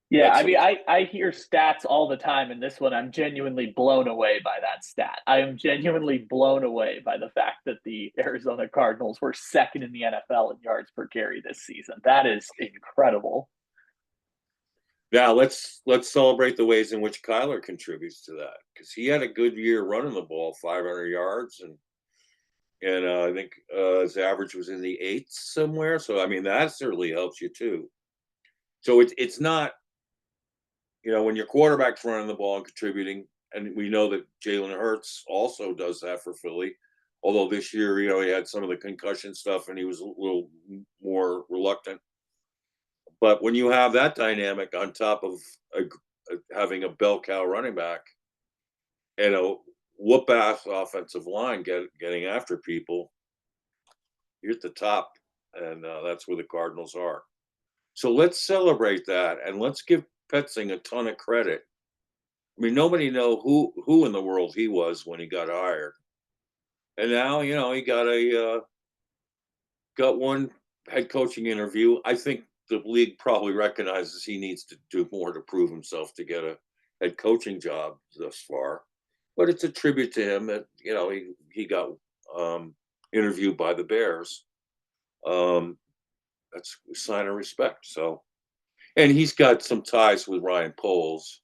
Yeah, that's I a mean, I hear stats all the time, and this one I'm genuinely blown away by that stat. I am genuinely blown away by the fact that the Arizona Cardinals were second in the NFL in yards per carry this season. That is incredible. now let's celebrate the ways in which Kyler contributes to that because he had a good year running the ball, 500 yards, and I think his average was in the eights somewhere. So I mean that certainly helps you too. So it's not when your quarterback's running the ball and contributing, and we know that Jalen Hurts also does that for Philly. Although this year, he had some of the concussion stuff and he was a little more reluctant. But when you have that dynamic on top of having a bell cow running back and a whoop ass offensive line getting after people, you're at the top, and that's where the Cardinals are. So let's celebrate that, and let's give Petzing a ton of credit. I mean, nobody know who in the world he was when he got hired, and now he got one head coaching interview. I think the league probably recognizes he needs to do more to prove himself to get a head coaching job thus far, but it's a tribute to him that he got interviewed by the Bears. Um, that's a sign of respect. So, and he's got some ties with Ryan Poles,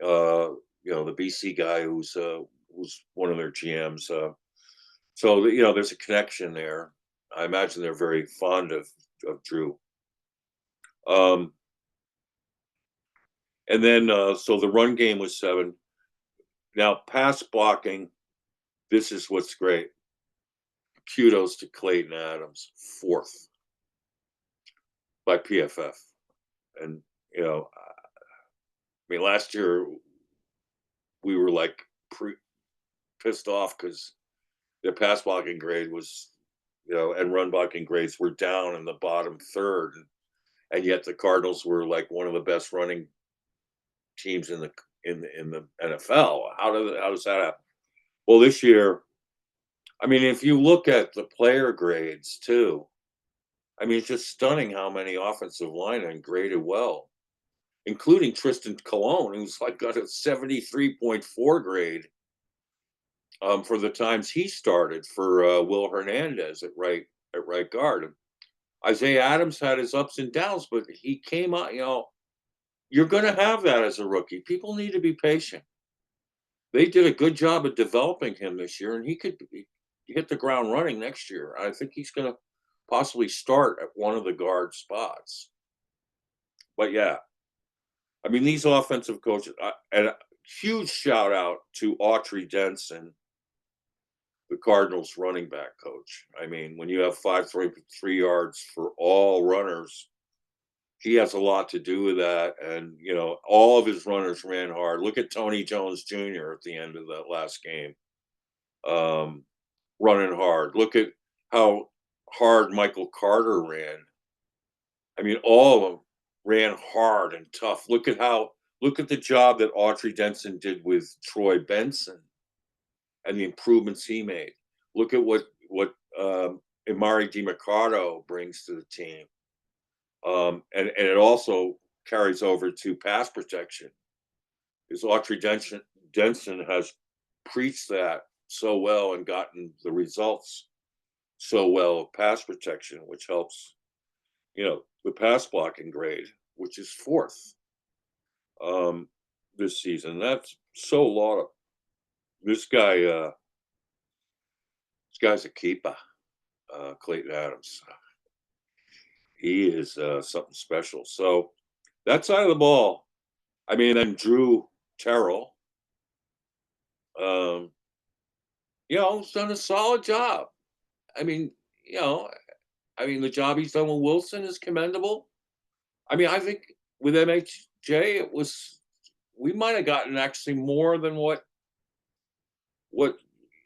the BC guy who's one of their GMs. So there's a connection there. I imagine they're very fond of Drew. Um, and then so the run game was 7. Now pass blocking. This is what's great. Kudos to Clayton Adams, 4th by PFF, and I mean last year we were like pissed off because their pass blocking grade was, and run blocking grades were down in the bottom third, and yet the Cardinals were like one of the best running teams in the NFL. How does that happen? Well, this year, I mean, if you look at the player grades too, I mean, it's just stunning how many offensive linemen graded well, including Tristan Colon, who's like got a 73.4 grade for the times he started for Will Hernandez at right guard. Isaiah Adams had his ups and downs, but he came out. You're going to have that as a rookie. People need to be patient. They did a good job of developing him this year, and he could hit the ground running next year. I think he's going to possibly start at one of the guard spots. But yeah, I mean, these offensive coaches, and a huge shout out to Autry Denson, the Cardinals running back coach. I mean, when you have 5.3 yards for all runners, he has a lot to do with that. And, all of his runners ran hard. Look at Tony Jones Jr. at the end of that last game, running hard. Look at how hard Michael Carter ran. I mean, all of them ran hard and tough. Look at the job that Autry Denson did with Troy Benson and the improvements he made. Look at what Imari DiMercado brings to the team. And it also carries over to pass protection. Because Denson has preached that so well and gotten the results so well of pass protection, which helps, the pass blocking grade, which is fourth um, this season. That's so laudable. This guy, this guy's a keeper, Clayton Adams. He is something special. So that side of the ball, I mean, then Drew Terrell, um, has done a solid job. I mean, you know, the job he's done with Wilson is commendable. I mean, I think with MHJ, we might have gotten actually more than what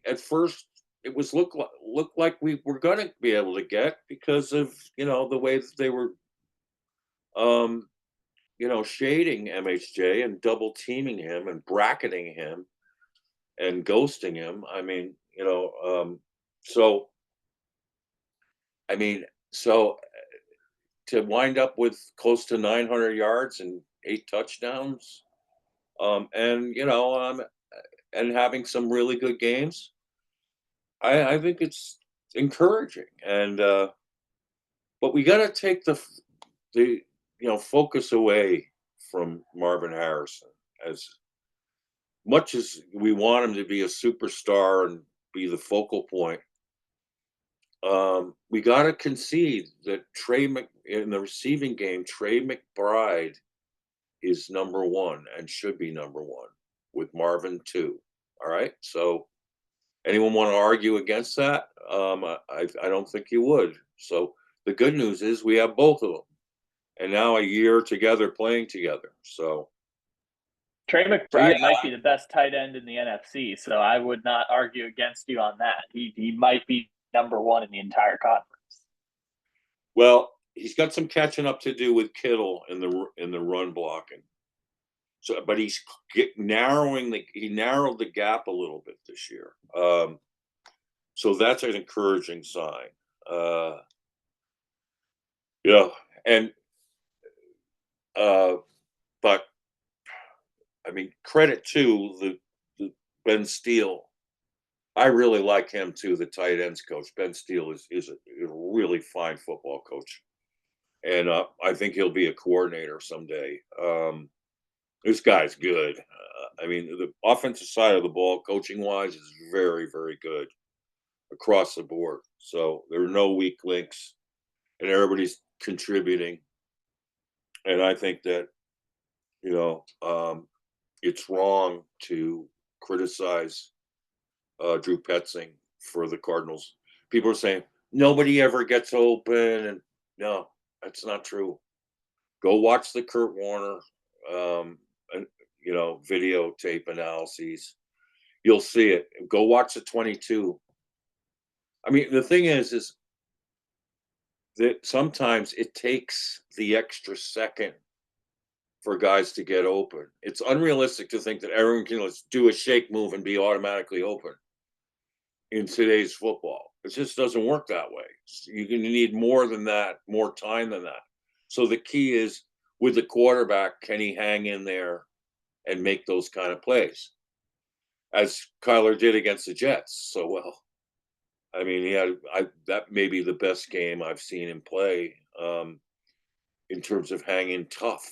at first it was looked like we were going to be able to get because of the way that they were um shading MHJ and double teaming him and bracketing him and ghosting him. I mean, so I mean, so to wind up with close to 900 yards and 8 touchdowns, and having some really good games, I think it's encouraging. And but we got to take the focus away from Marvin Harrison. As much as we want him to be a superstar and be the focal point, we got to concede that in the receiving game, Trey McBride is number one and should be number one, with Marvin two. All right. So anyone want to argue against that? I don't think you would. So the good news is we have both of them, and now a year together playing together. So Trey yeah, McBride might be the best tight end in the NFC, so I would not argue against you on that. He might be number one in the entire conference. well, he's got some catching up to do with Kittle in the run blocking. So, but he narrowed the gap a little bit this year. So that's an encouraging sign. Yeah, and uh, but I mean, credit to the Ben Steele. I really like him too, the tight ends coach. Ben Steele is a really fine football coach, and I think he'll be a coordinator someday. This guy's good. I mean, the offensive side of the ball, coaching wise, is very, very good across the board. So there are no weak links, and everybody's contributing. And I think that it's wrong to criticize Drew Petzing for the Cardinals. People are saying nobody ever gets open, and no, that's not true. Go watch the Kurt Warner, and, videotape analyses. You'll see it. Go watch the 22. I mean, the thing is that sometimes it takes the extra second for guys to get open. It's unrealistic to think that everyone can do a shake move and be automatically open in today's football. It just doesn't work that way. You need more than that, more time than that. So the key is with the quarterback, can he hang in there and make those kind of plays? As Kyler did against the Jets so well. I mean, that may be the best game I've seen him play in terms of hanging tough.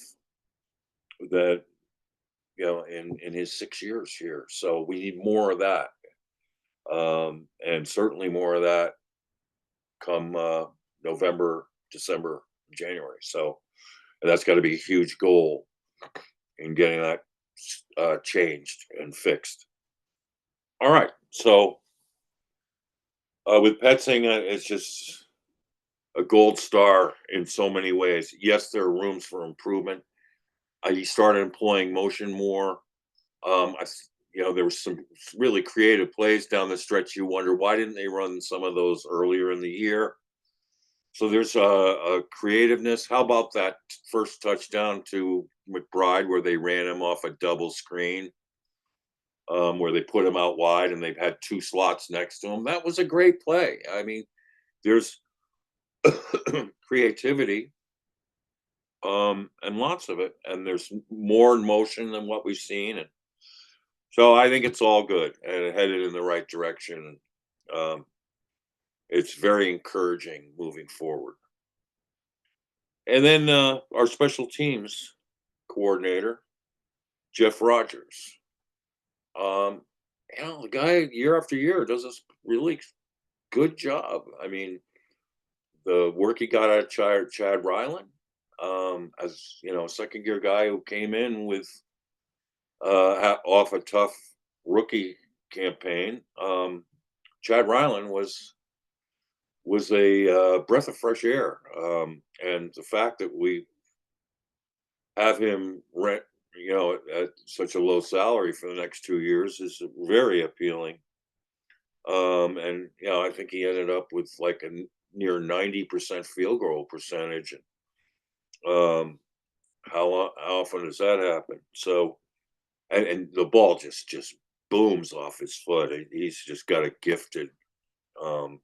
That in his 6 years here. So we need more of that, and certainly more of that come November, December, January. So and that's got to be a huge goal in getting that changed and fixed. All right. So with Petzing, it's just a gold star in so many ways. Yes, there are rooms for improvement. He started employing motion more. There was some really creative plays down the stretch. You wonder why didn't they run some of those earlier in the year? So there's a creativeness. How about that first touchdown to McBride where they ran him off a double screen, where they put him out wide and they've had two slots next to him? That was a great play. I mean, there's creativity. and lots of it, and there's more in motion than what we've seen, and so I think it's all good and headed in the right direction. Um, it's very encouraging moving forward. And then our special teams coordinator, Jeff Rogers. Um, the guy year after year does this really good job. I mean, the work he got out of Chad Ryland, as a second year guy who came in with off a tough rookie campaign. Chad Ryland was a breath of fresh air, and the fact that we have him rent, at such a low salary for the next 2 years is very appealing. And I think he ended up with like a near 90% field goal percentage. Um, how often does that happen? So, and the ball just booms off his foot. He's just got a gifted um,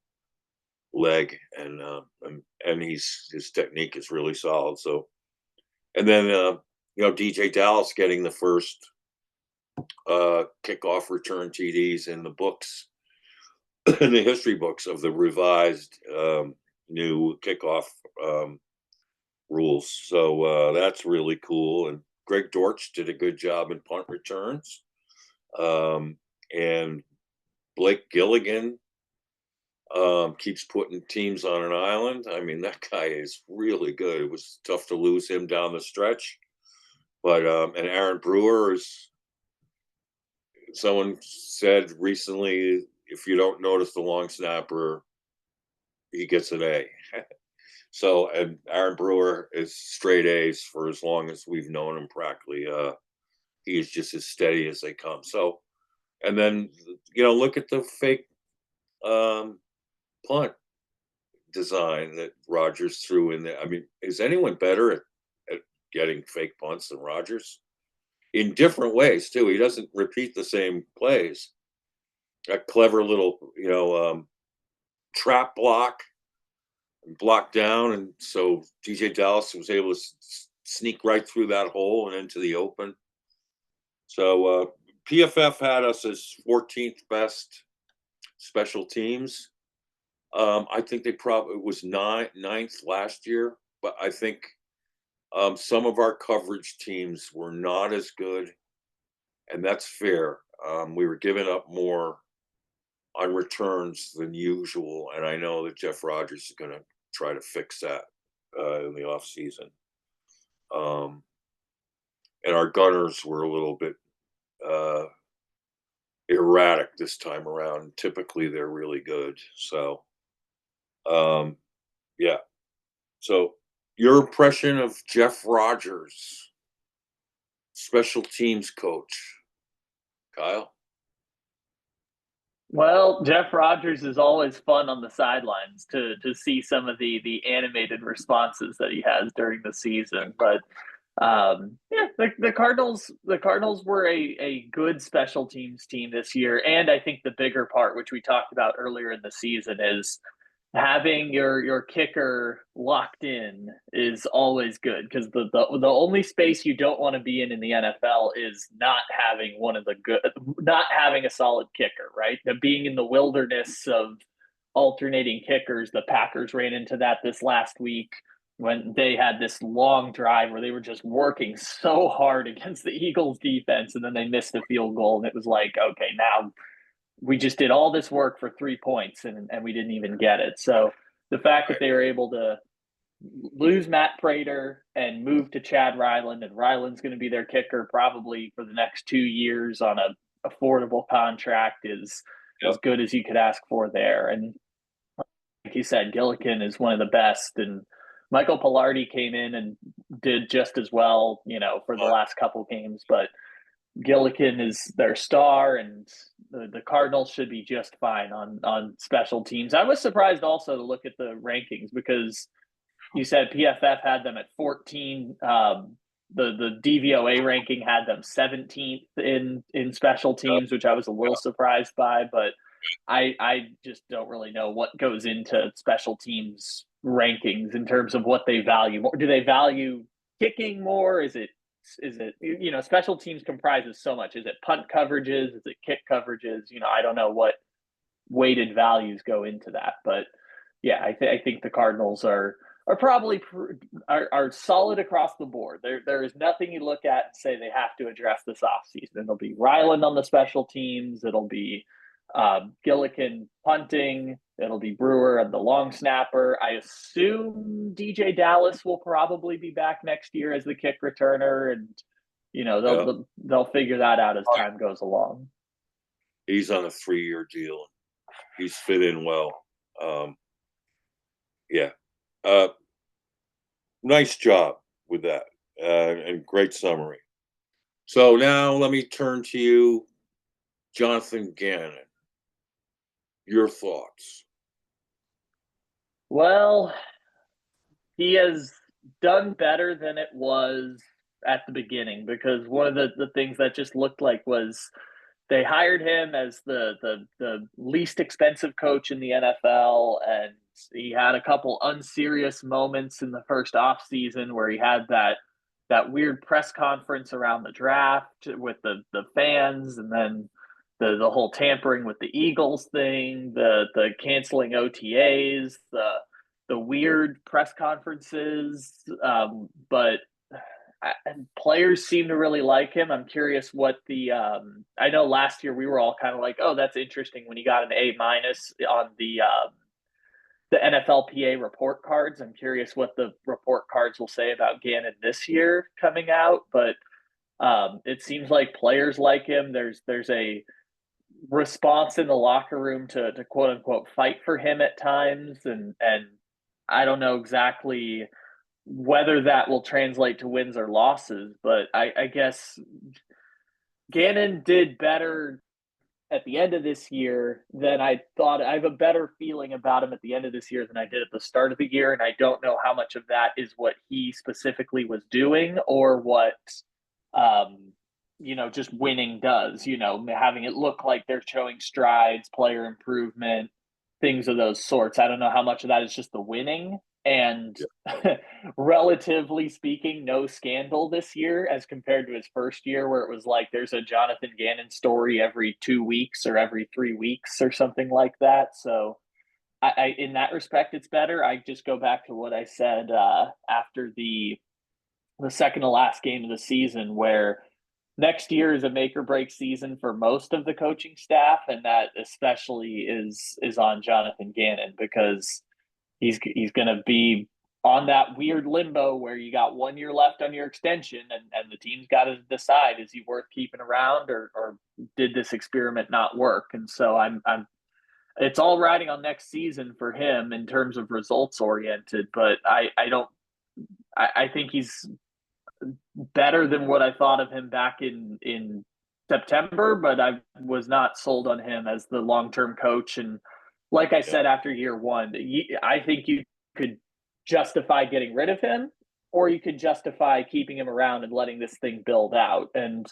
leg, and his technique is really solid. So, and then DJ Dallas getting the first kickoff return TDs in the books, in the history books of the revised new kickoff rules. So that's really cool. And Greg Dortch did a good job in punt returns. And Blake Gilligan keeps putting teams on an island. I mean, that guy is really good. It was tough to lose him down the stretch. But and Aaron Brewer, is someone said recently, if you don't notice the long snapper, he gets an A. So, and Aaron Brewer is straight A's for as long as we've known him practically. He is just as steady as they come. So, and then look at the fake um, punt design that Rogers threw in there. I mean, is anyone better at getting fake punts than Rogers? In different ways too. He doesn't repeat the same plays. A clever little, trap block down, and so DJ Dallas was able to sneak right through that hole and into the open. So PFF had us as 14th best special teams. I think they probably was ninth last year, but I think some of our coverage teams were not as good, and that's fair. We were giving up more on returns than usual, and I know that Jeff Rogers is going to try to fix that in the off season. And our gunners were a little bit uh, erratic this time around. Typically, they're really good. So, yeah. So, your impression of Jeff Rogers, special teams coach, Kyle? Well, Jeff Rogers is always fun on the sidelines to see some of the animated responses that he has during the season. But yeah, the Cardinals were a good special teams team this year, and I think the bigger part, which we talked about earlier in the season, is having your kicker locked in is always good, because the only space you don't want to be in the NFL is not having a solid kicker, right? Being in the wilderness of alternating kickers. The Packers ran into that this last week when they had this long drive where they were just working so hard against the Eagles defense, and then they missed the field goal, and it was like, okay, now we just did all this work for 3 points, and we didn't even get it. So the fact that Right. they were able to lose Matt Prater and move to Chad Ryland, and Ryland's going to be their kicker probably for the next 2 years on a affordable contract, is as Yep. good as you could ask for there. And like you said, Gillikin is one of the best, and Michael Pilardi came in and did just as well, for the last couple games. But Gillikin is their star, and the Cardinals should be just fine on special teams. I was surprised also to look at the rankings, because you said PFF had them at 14. The DVOA ranking had them 17th in special Yep. teams, which I was a little surprised by. But I just don't really know what goes into special teams rankings in terms of what they value. Do they value kicking more? Is it special teams comprises so much. Is it punt coverages? Is it kick coverages? I don't know what weighted values go into that, but yeah, I think the Cardinals are probably are solid across the board. There is nothing you look at and say they have to address this offseason. It'll be Ryland on the special teams. It'll be Gillikin punting. It'll be Brewer and the long snapper. I assume DJ Dallas will probably be back next year as the kick returner, and Yeah. they'll figure that out as time goes along. He's on a 3-year deal. He's fit in well. Yeah. Nice job with that, and great summary. So now let me turn to you, Jonathan Gannon. Your thoughts? Well, he has done better than it was at the beginning, because one of the things that just looked like was they hired him as the least expensive coach in the NFL, and he had a couple unserious moments in the first offseason where he had that weird press conference around the draft with the fans, and then the whole tampering with the Eagles thing, the canceling OTAs, the weird press conferences, but players seem to really like him. I'm curious what I know last year we were all kind of like, oh, that's interesting when he got an A- on the NFLPA report cards. I'm curious what the report cards will say about Gannon this year coming out, but it seems like players like him. There's a response in the locker room to quote unquote fight for him at times, and I don't know exactly whether that will translate to wins or losses, but I guess Gannon did better at the end of this year than I thought. I have a better feeling about him at the end of this year than I did at the start of the year, and I don't know how much of that is what he specifically was doing or what just winning does, having it look like they're showing strides, player improvement, things of those sorts. I don't know how much of that is just the winning. And relatively speaking, no scandal this year as compared to his first year, where it was like there's a Jonathan Gannon story every 2 weeks or every 3 weeks or something like that. So, I in that respect, it's better. I just go back to what I said after the second to last game of the season, where next year is a make or break season for most of the coaching staff, and that especially is on Jonathan Gannon, because he's going to be on that weird limbo where you got 1 year left on your extension, and the team's got to decide, is he worth keeping around, or did this experiment not work? And so I'm it's all riding on next season for him in terms of results oriented, but I think he's better than what I thought of him back in September, but I was not sold on him as the long-term coach. And like I said, after year one, I think you could justify getting rid of him, or you could justify keeping him around and letting this thing build out. And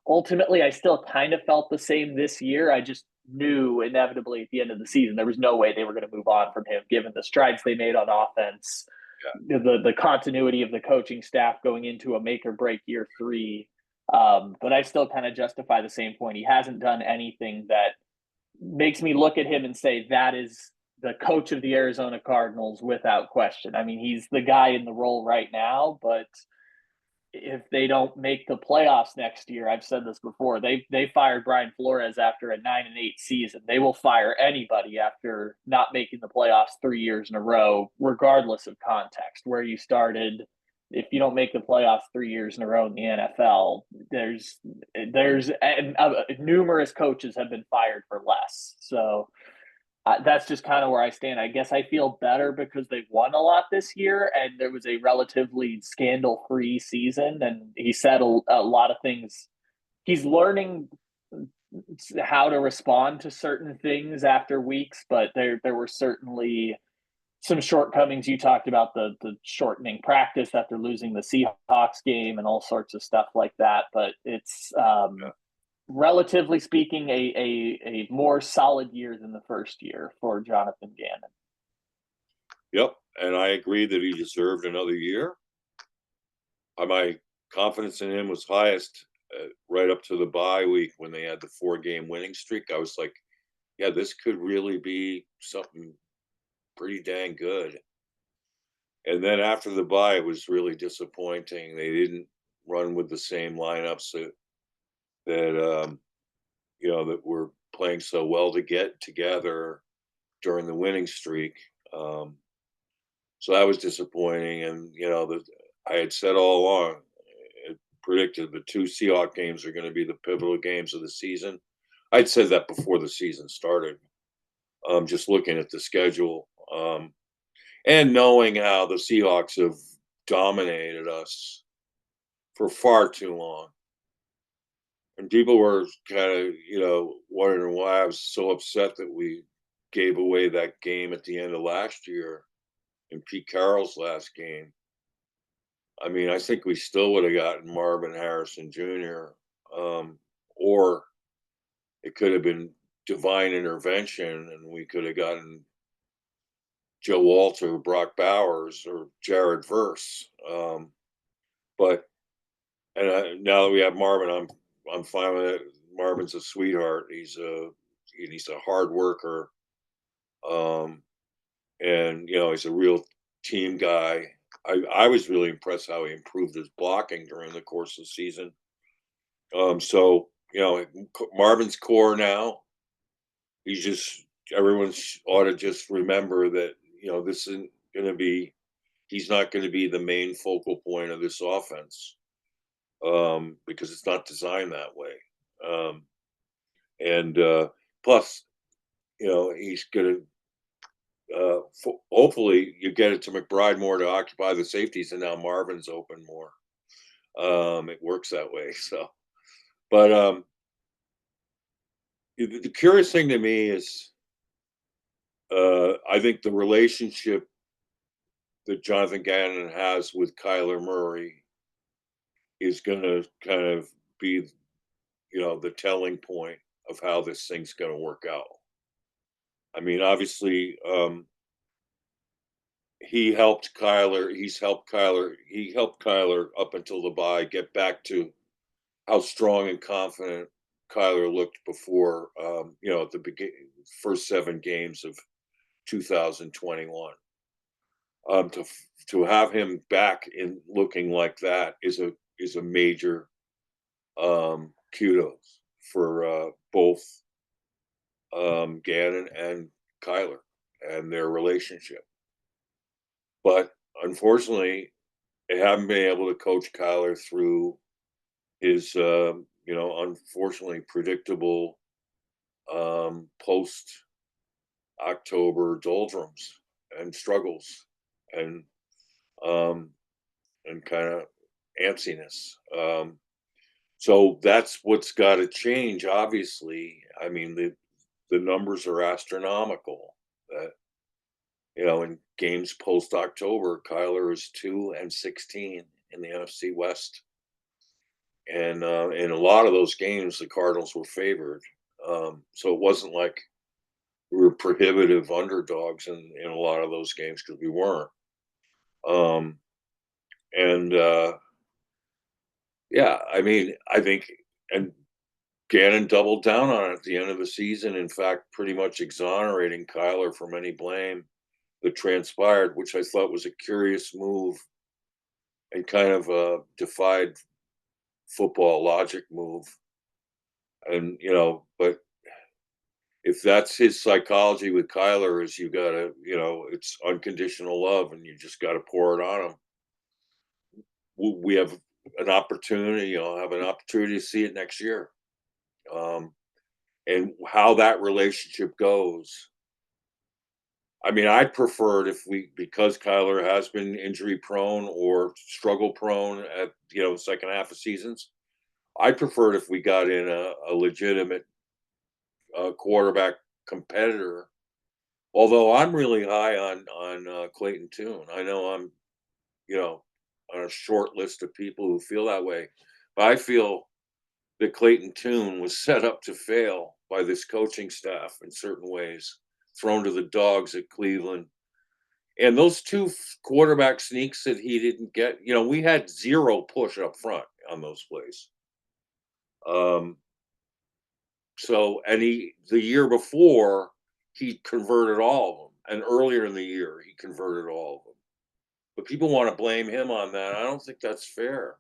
ultimately, I still kind of felt the same this year. I just knew inevitably at the end of the season there was no way they were going to move on from him, given the strides they made on offense, the continuity of the coaching staff going into a make or break year three. But I still kind of justify the same point. He hasn't done anything that makes me look at him and say that is the coach of the Arizona Cardinals without question. I mean, he's the guy in the role right now, but if they don't make the playoffs next year, I've said this before, they fired Brian Flores after a 9-8 season. They will fire anybody after not making the playoffs 3 years in a row, regardless of context, where you started. If you don't make the playoffs 3 years in a row in the NFL, there's numerous coaches have been fired for less. So that's just kind of where I stand. I guess I feel better because they've won a lot this year, and there was a relatively scandal-free season, and he said a lot of things. He's learning how to respond to certain things after weeks, but there were certainly some shortcomings. You talked about the shortening practice after losing the Seahawks game and all sorts of stuff like that, but it's relatively speaking, a more solid year than the first year for Jonathan Gannon. Yep, and I agree that he deserved another year. my confidence in him was highest right up to the bye week when they had the 4-game winning streak. I was like, yeah, this could really be something pretty dang good. And then after the bye, it was really disappointing. They didn't run with the same lineups that that were playing so well to get together during the winning streak. Um, so that was disappointing. And I had said all along, it predicted the two Seahawks games are going to be the pivotal games of the season. I'd said that before the season started. Just looking at the schedule and knowing how the Seahawks have dominated us for far too long. And people were kind of, wondering why I was so upset that we gave away that game at the end of last year in Pete Carroll's last game. I mean, I think we still would have gotten Marvin Harrison Jr. Or it could have been divine intervention, and we could have gotten Joe Walter, Brock Bowers, or Jared Verse. But now that we have Marvin, I'm fine with it. Marvin's a sweetheart. He's a hard worker, um, and he's a real team guy. I was really impressed how he improved his blocking during the course of the season. So Marvin's core now. He's just everyone ought to just remember that this isn't going to be. He's not going to be the main focal point of this offense because it's not designed that way. Um, and plus, he's going to hopefully you get it to McBride more to occupy the safeties, and now Marvin's open more. It works that way. So, but the curious thing to me is, I think the relationship that Jonathan Gannon has with Kyler Murray is going to kind of be, the telling point of how this thing's going to work out. I mean, obviously, he helped Kyler. He's helped Kyler. He helped Kyler up until the bye get back to how strong and confident Kyler looked before, at the first 7 games of 2021. To have him back in looking like that is a major kudos for both Gannon and Kyler and their relationship. But unfortunately, they haven't been able to coach Kyler through his, unfortunately predictable post October doldrums and struggles and um, and kind of antsiness. So that's what's got to change. Obviously, I mean the numbers are astronomical. That in games post October, Kyler is 2-16 in the NFC West, and in a lot of those games, the Cardinals were favored. So it wasn't like we were prohibitive underdogs in a lot of those games because we weren't. Um, and yeah, I mean, I think and Gannon doubled down on it at the end of the season. In fact, pretty much exonerating Kyler from any blame that transpired, which I thought was a curious move and kind of a defied football logic move. And but if that's his psychology with Kyler, is you gotta, it's unconditional love, and you just got to pour it on him. We have an opportunity, have an opportunity to see it next year. Um, and how that relationship goes. I mean, I'd prefer it if because Kyler has been injury prone or struggle prone at, second half of seasons. I'd prefer it if we got in a legitimate quarterback competitor. Although I'm really high on Clayton Tune. I know I'm, on a short list of people who feel that way. But I feel that Clayton Tune was set up to fail by this coaching staff in certain ways, thrown to the dogs at Cleveland. And those two quarterback sneaks that he didn't get, we had zero push up front on those plays. Um, and the year before, he converted all of them. And earlier in the year, he converted all of them. But people want to blame him on that. I don't think that's fair.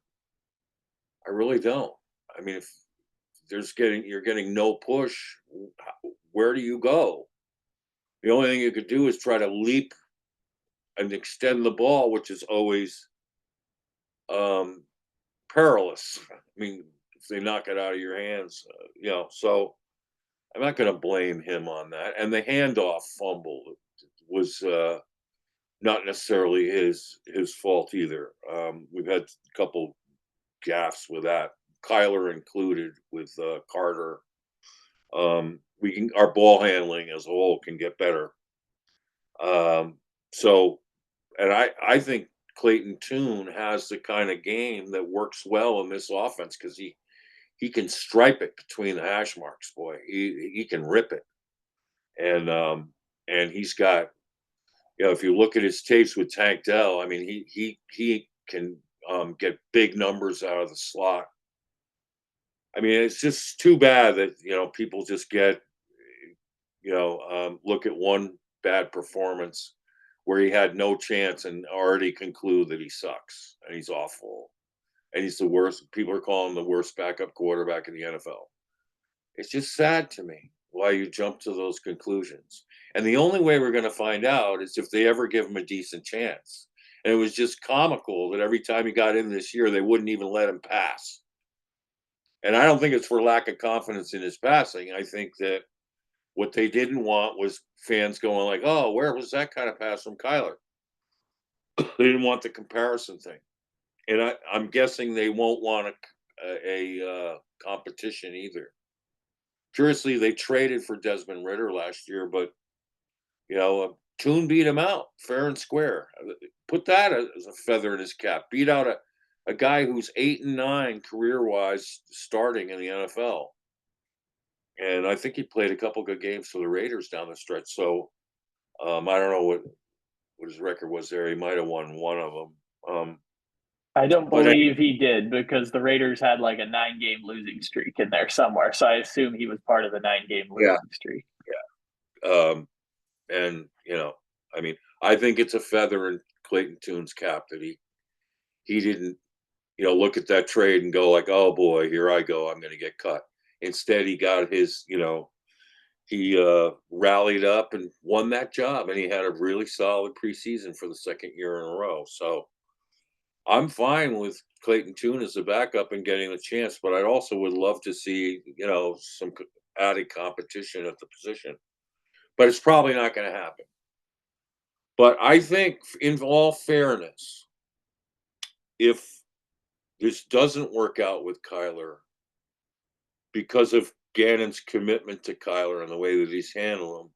I really don't. I mean, if you're getting no push, where do you go? The only thing you could do is try to leap and extend the ball, which is always um, perilous. I mean, if they knock it out of your hands, so I'm not going to blame him on that. And the handoff fumble was not necessarily his fault either. We've had a couple gaffes with that, Kyler included, with Carter. Our ball handling as a whole can get better. Um, so, and I think Clayton Tune has the kind of game that works well in this offense because he can stripe it between the hash marks. Boy, he can rip it, and he's got, if you look at his tapes with Tank Dell, I mean, he can get big numbers out of the slot. I mean, it's just too bad that people just look at one bad performance where he had no chance and already conclude that he sucks and he's awful and he's the worst. People are calling him the worst backup quarterback in the NFL. It's just sad to me why you jump to those conclusions. And the only way we're going to find out is if they ever give him a decent chance. And it was just comical that every time he got in this year, they wouldn't even let him pass. And I don't think it's for lack of confidence in his passing. I think that what they didn't want was fans going like, "Oh, where was that kind of pass from Kyler?" They didn't want the comparison thing, and I'm guessing they won't want a competition either. Curiously, they traded for Desmond Ritter last year, but Tune beat him out fair and square. Put that as a feather in his cap. Beat out a guy who's 8-9 career wise starting in the NFL. And I think he played a couple good games for the Raiders down the stretch. So I don't know what his record was there. He might have won one of them. I don't But believe he did because the Raiders had like a 9-game losing streak in there somewhere. So I assume he was part of the 9-game yeah, losing streak. yeah. And I mean, I think it's a feather in Clayton Tune's cap that he didn't look at that trade and go like, "Oh boy, here I go. I'm going to get cut." Instead, he got he rallied up and won that job, and he had a really solid preseason for the second year in a row. So I'm fine with Clayton Tune as a backup and getting the chance, but I also would love to see some added competition at the position. But it's probably not going to happen. But I think, in all fairness, if this doesn't work out with Kyler because of Gannon's commitment to Kyler and the way that he's handled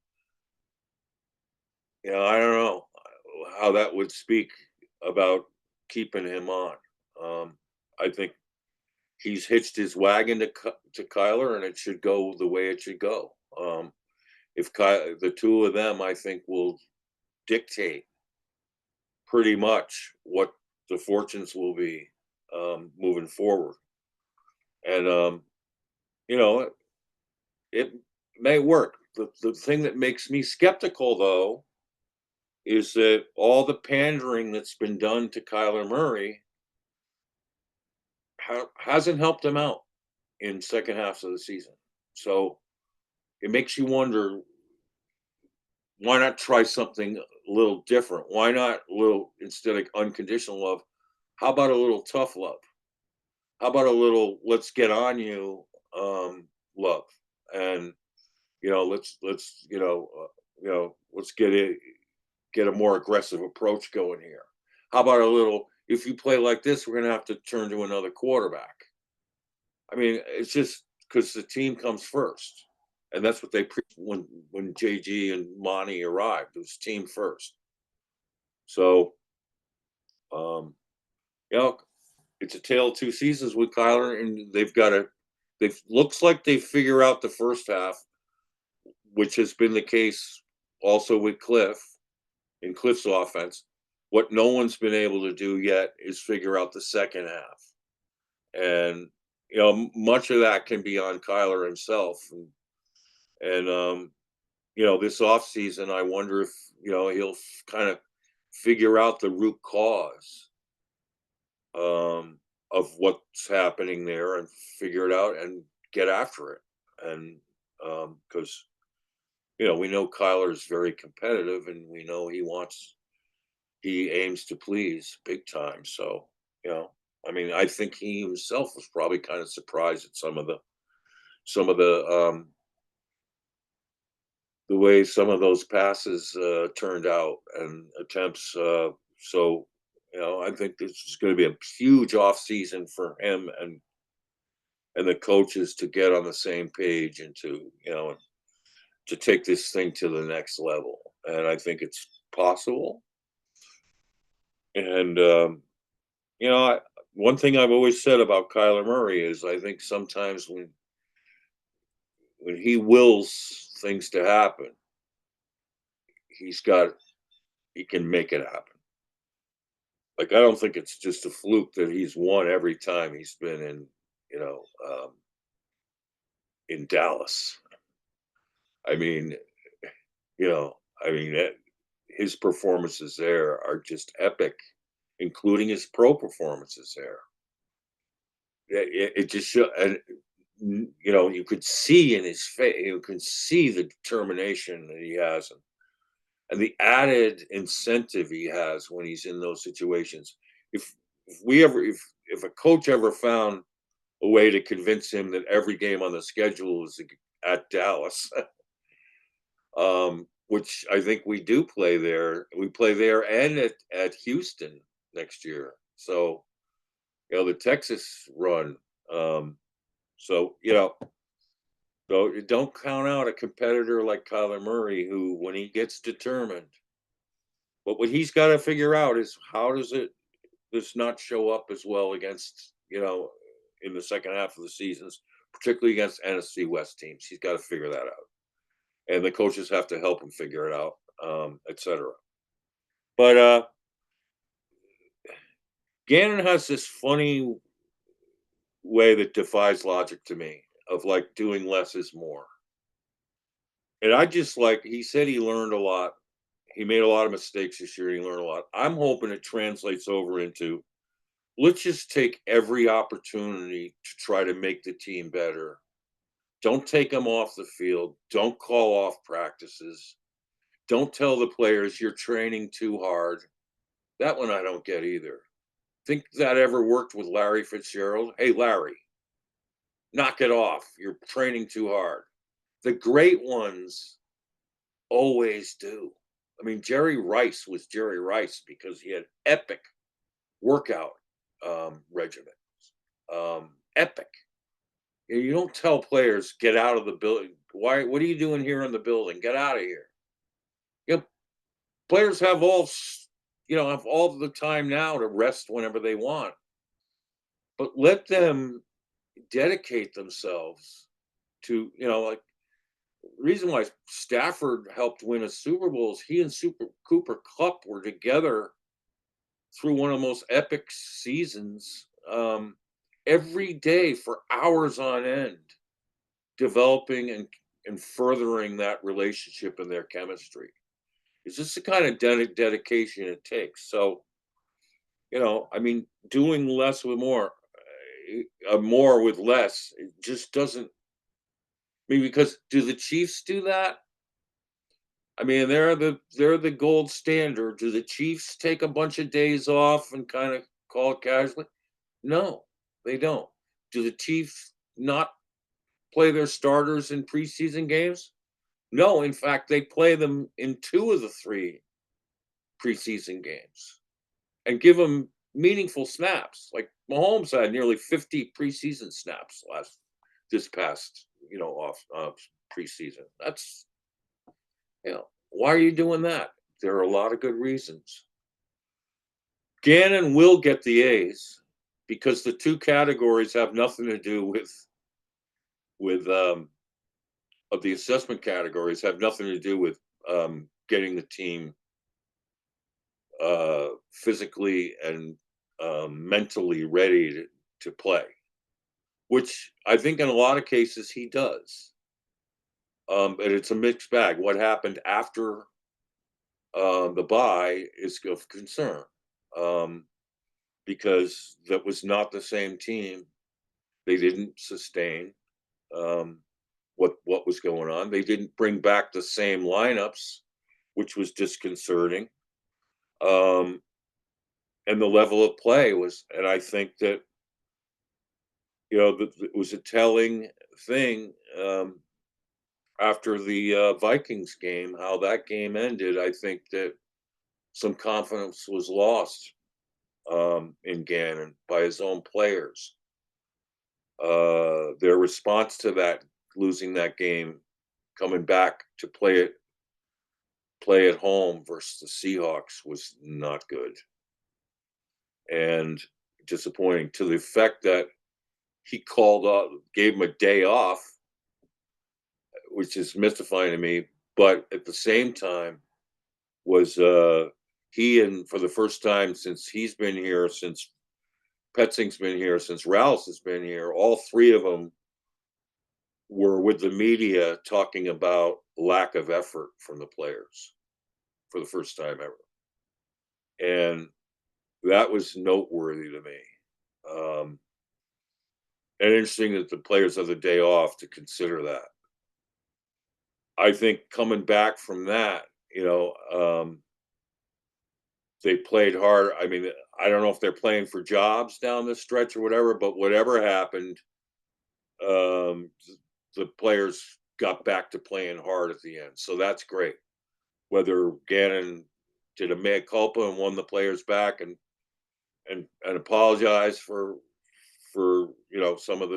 him, I don't know how that would speak about keeping him on. I think he's hitched his wagon to Kyler, and it should go the way it should go. If the two of them, I think, will dictate pretty much what the fortunes will be moving forward. And it may work. The thing that makes me skeptical, though, is that all the pandering that's been done to Kyler Murray hasn't helped him out in second halves of the season. So it makes you wonder, why not try something a little different? Why not instead of unconditional love, how about a little tough love? How about a little let's get on you love? And let's get a more aggressive approach going here. How about a little, if you play like this, we're going to have to turn to another quarterback. I mean, it's just because the team comes first. And that's what they preached when JG and Monty arrived. It was team first. So, it's a tale of two seasons with Kyler, and looks like they figure out the first half, which has been the case also with Cliff. in Cliff's offense. What no one's been able to do yet is figure out the second half. And much of that can be on Kyler himself. And this offseason, I wonder if he'll kind of figure out the root cause um, of what's happening there and figure it out and get after it. And because we know Kyler is very competitive, and we know he aims to please big time. So I mean, I think he himself was probably kind of surprised at some of the way some of those passes turned out and attempts. So I think this is going to be a huge off season for him and the coaches to get on the same page and to take this thing to the next level. And I think it's possible. And one thing I've always said about Kyler Murray is I think sometimes when he wills things to happen, he's got he can make it happen. Like, I don't think it's just a fluke that he's won every time he's been you know, um, in Dallas. I mean, you know, I mean, his performances there are just epic, including his pro performances there. It just and you could see in his face, you can see the determination that he has, and the added incentive he has when he's in those situations. If if a coach ever found a way to convince him that every game on the schedule is at Dallas, which I think we do play there. We play there and at Houston next year. So the Texas run. Um, so so don't count out a competitor like Kyler Murray, who when he gets determined, but what he's got to figure out is how does this not show up as well against in the second half of the seasons, particularly against NFC West teams. He's got to figure that out, and the coaches have to help him figure it out, etc. But Gannon has this funny way that defies logic to me of like doing less is more. And I just like he said he learned a lot. He made a lot of mistakes this year. He learned a lot. I'm hoping it translates over into let's just take every opportunity to try to make the team better. Don't take them off the field. Don't call off practices. Don't tell the players you're training too hard. That one I don't get either. Think that ever worked with Larry Fitzgerald? Hey, Larry, knock it off. You're training too hard. The great ones always do. I mean, Jerry Rice was Jerry Rice because he had epic workout regimen. Epic. You don't tell players get out of the building. Why? What are you doing here in the building? Get out of here. You know, players have all the time now to rest whenever they want, but let them dedicate themselves to like the reason why Stafford helped win a Super Bowl is he and Super Cooper Cup were together through one of the most epic seasons every day for hours on end, developing and furthering that relationship and their chemistry. It's just the kind of dedication it takes. So, I mean, doing less with more with less, it just doesn't. I mean, because do the Chiefs do that? I mean, they're the gold standard. Do the Chiefs take a bunch of days off and kind of call it casually? No, they don't. Do the Chiefs not play their starters in preseason games? No, in fact, they play them in 2 of the 3 preseason games and give them meaningful snaps. Like Mahomes had nearly 50 preseason snaps this past, off preseason. That's why are you doing that? There are a lot of good reasons. Gannon will get the A's because the 2 categories have nothing to do with of the assessment categories have nothing to do with getting the team physically and mentally ready to play, which I think in a lot of cases he does. But it's a mixed bag. What happened after the bye is of concern, um, because that was not the same team. They didn't sustain um, what was going on. They didn't bring back the same lineups, which was disconcerting. Um, and the level of play was, and I think that it was a telling thing after the Vikings game, how that game ended. I think that some confidence was lost in Gannon by his own players. Their response to that, losing that game, coming back to play at home versus the Seahawks, was not good and disappointing, to the effect that he called up, gave him a day off, which is mystifying to me. But at the same time, was he, and for the first time since he's been here, since Petzing's been here, since Rouse has been here, all three of them were with the media talking about lack of effort from the players for the first time ever. And that was noteworthy to me. And interesting that the players have the day off to consider that. I think coming back from that, they played hard. I mean, I don't know if they're playing for jobs down the stretch or whatever, but whatever happened, um, the players got back to playing hard at the end. So that's great. Whether Gannon did a mea culpa and won the players back and apologized for some of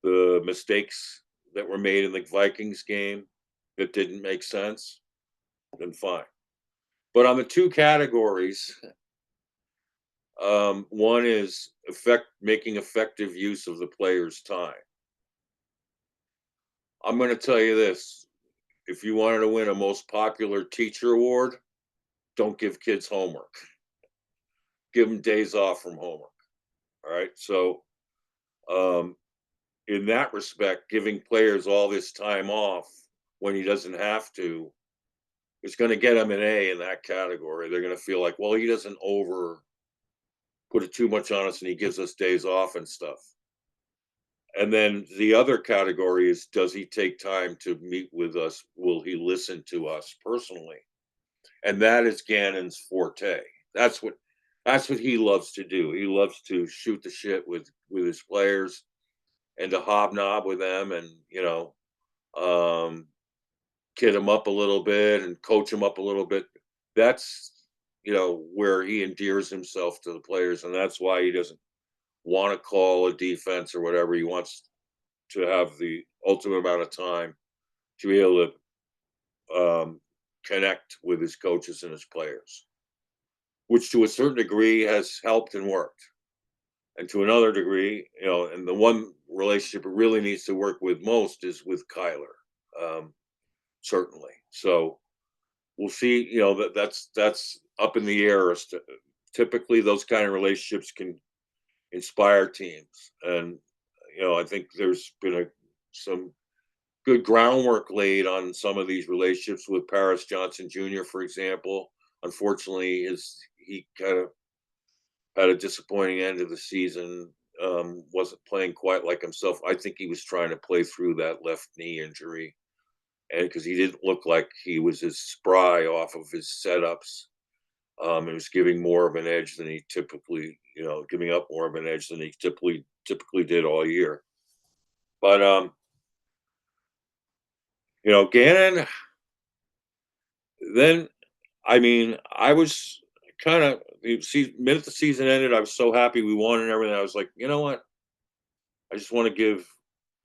the mistakes that were made in the Vikings game that didn't make sense, then fine. But on the two categories, one is making effective use of the player's time. I'm going to tell you this: if you wanted to win a most popular teacher award, don't give kids homework. Give them days off from homework. All right. So, um, in that respect, giving players all this time off when he doesn't have to is going to get him an A in that category. They're going to feel like, well, he doesn't put it too much on us and he gives us days off and stuff. And then the other category is, does he take time to meet with us? Will he listen to us personally? And that is Gannon's forte. That's what he loves to do. He loves to shoot the shit with his players and to hobnob with them, and um, kid him up a little bit and coach him up a little bit. That's where he endears himself to the players, and that's why he doesn't want to call a defense or whatever. He wants to have the ultimate amount of time to be able to connect with his coaches and his players, which to a certain degree has helped and worked. And to another degree, and the one relationship it really needs to work with most is with Kyler, certainly. So we'll see. That's up in the air. Typically, those kind of relationships can inspire teams, and I think there's been some good groundwork laid on some of these relationships with Paris Johnson Jr., for example. Unfortunately, he kind of had a disappointing end of the season. Wasn't playing quite like himself. I think he was trying to play through that left knee injury, and because he didn't look like he was as spry off of his setups. He was giving more of an edge than he typically, giving up more of an edge than he typically did all year. But Gannon. Then, I mean, I was kind of the minute the season ended, I was so happy we won and everything. I was like, you know what? I just want to give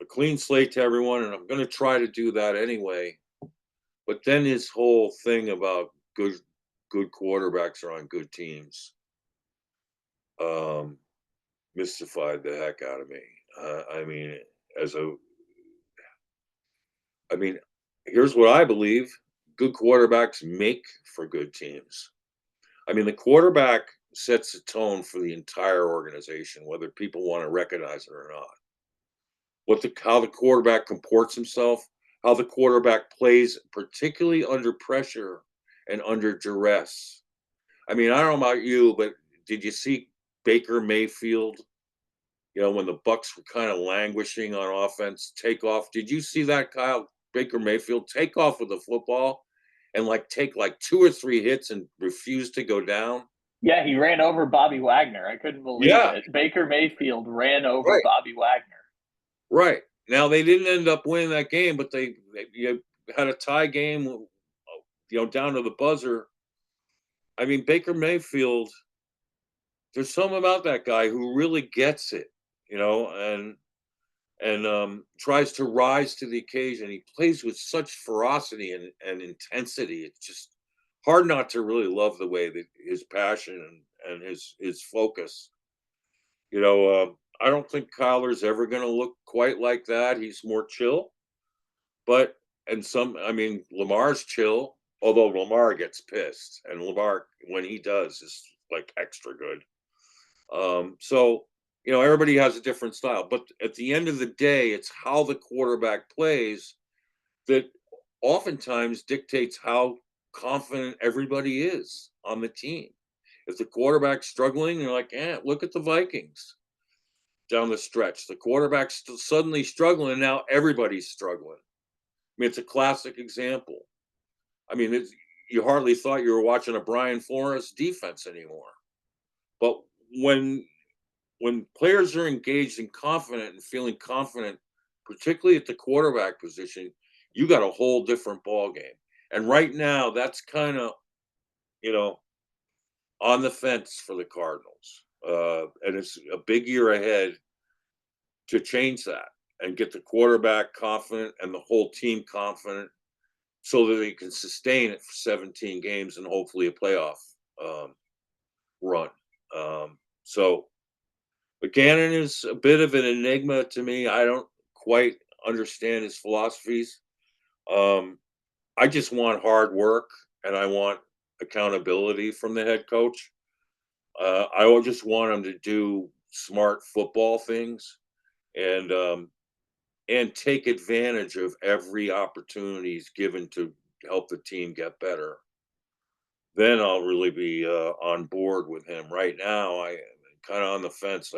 a clean slate to everyone, and I'm going to try to do that anyway. But then his whole thing about good quarterbacks are on good teams um, mystified the heck out of me. I mean, as a, I mean, here's what I believe: good quarterbacks make for good teams. I mean, the quarterback sets the tone for the entire organization, whether people want to recognize it or not. How the quarterback comports himself, how the quarterback plays, particularly under pressure and under duress. I mean, I don't know about you, but did you see Baker Mayfield? When the Bucks were kind of languishing on offense, take off. Did you see that, Kyle? Baker Mayfield take off with the football and take two or three hits and refuse to go down. Yeah, he ran over Bobby Wagner. I couldn't believe Yeah, it. Baker Mayfield ran over right, Bobby Wagner. right. Now they didn't end up winning that game, but they you had a tie game, down to the buzzer. I mean, Baker Mayfield. There's something about that guy who really gets it, and tries to rise to the occasion. He plays with such ferocity and intensity. It's just hard not to really love the way that his passion and his focus. I don't think Kyler's ever going to look quite like that. He's more chill, but I mean, Lamar's chill. Although Lamar gets pissed, and Lamar when he does is extra good. So everybody has a different style, but at the end of the day, it's how the quarterback plays that oftentimes dictates how confident everybody is on the team. If the quarterback's struggling, you're like, look at the Vikings down the stretch. The quarterback's suddenly struggling, and now everybody's struggling. I mean, it's a classic example. I mean, you hardly thought you were watching a Brian Flores defense anymore. But when players are engaged and confident and feeling confident, particularly at the quarterback position, you got a whole different ball game. And right now, that's kind of you know on the fence for the Cardinals, and it's a big year ahead to change that and get the quarterback confident and the whole team confident, so that they can sustain it for 17 games and hopefully a playoff um, run. So But Gannon is a bit of an enigma to me. I don't quite understand his philosophies. Um, I just want hard work and I want accountability from the head coach. I just want him to do smart football things and take advantage of every opportunity he's given to help the team get better. Then I'll really be on board with him. Right now, I kind of on the fence.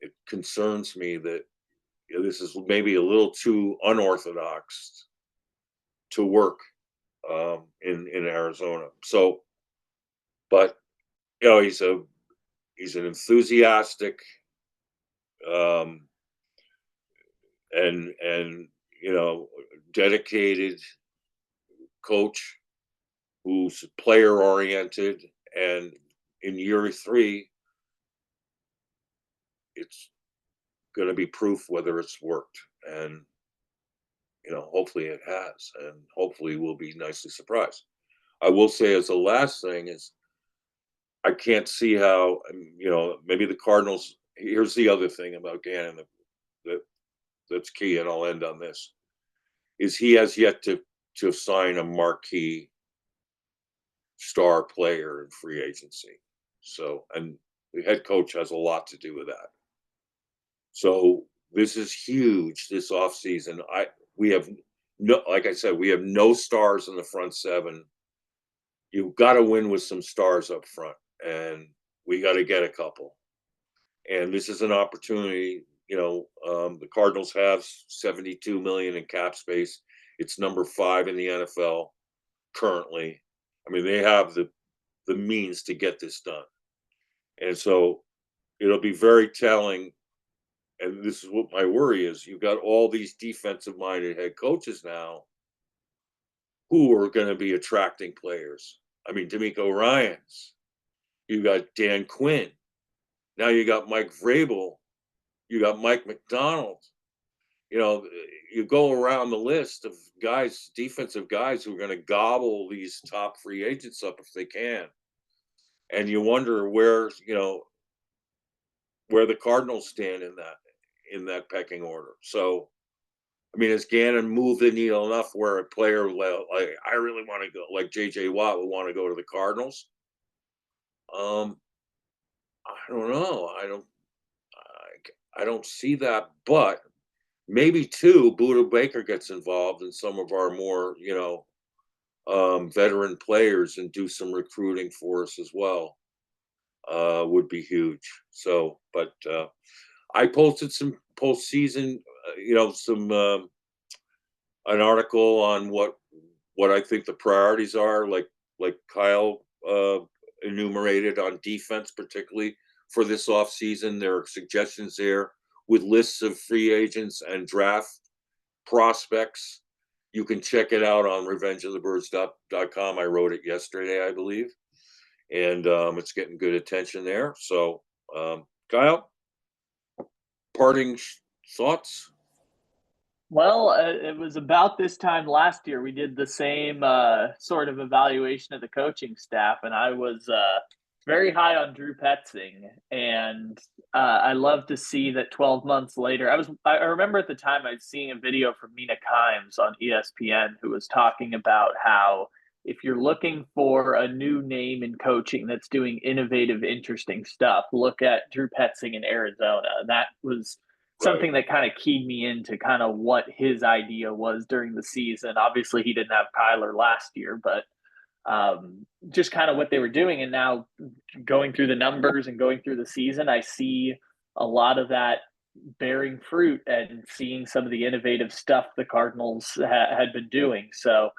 It concerns me that this is maybe a little too unorthodox to work in Arizona. So, but he's an enthusiastic um, and dedicated coach who's player oriented, and in year three, it's going to be proof whether it's worked. And hopefully it has, and hopefully we'll be nicely surprised. I will say as the last thing is I can't see how, maybe the Cardinals. Here's the other thing about Gannon that that's key, and I'll end on this: is he has yet to sign a marquee star player in free agency. So, and the head coach has a lot to do with that. So this is huge this offseason. We have no, like I said, we have no stars in the front seven. You've got to win with some stars up front, and we got to get a couple. And this is an opportunity. The Cardinals have 72 million in cap space. It's number 5 in the NFL currently. I mean, they have the means to get this done, and so it'll be very telling. And this is what my worry is: you've got all these defensive-minded head coaches now who are going to be attracting players. I mean, D'Amico Ryans. You got Dan Quinn. Now you got Mike Vrabel. You got Mike McDonald. You go around the list of guys, defensive guys, who are going to gobble these top free agents up if they can. And you wonder where the Cardinals stand in that pecking order. So I mean, has Gannon moved the needle enough where a player like I really want to go, like J.J. Watt would want to go to the Cardinals? Um, I don't know. I don't see that, but maybe too. Buda Baker gets involved in some of our more veteran players and do some recruiting for us as well. Would be huge. So, but I posted some postseason, some an article on what I think the priorities are, like Kyle enumerated on defense, particularly for this offseason. There are suggestions there with lists of free agents and draft prospects. You can check it out on revengeofthebirds.com. I wrote it yesterday, I believe, and it's getting good attention there. So, Kyle, parting thoughts? Well, it was about this time last year we did the same sort of evaluation of the coaching staff, and I was very high on Drew Petzing, and I love to see that 12 months later. I remember at the time I'd seen a video from Mina Kimes on ESPN who was talking about how if you're looking for a new name in coaching that's doing innovative, interesting stuff, look at Drew Petzing in Arizona. And that was Right. something that kind of keyed me into kind of what his idea was during the season. Obviously, he didn't have Kyler last year, but just kind of what they were doing. And now going through the numbers and going through the season, I see a lot of that bearing fruit and seeing some of the innovative stuff the Cardinals had been doing. So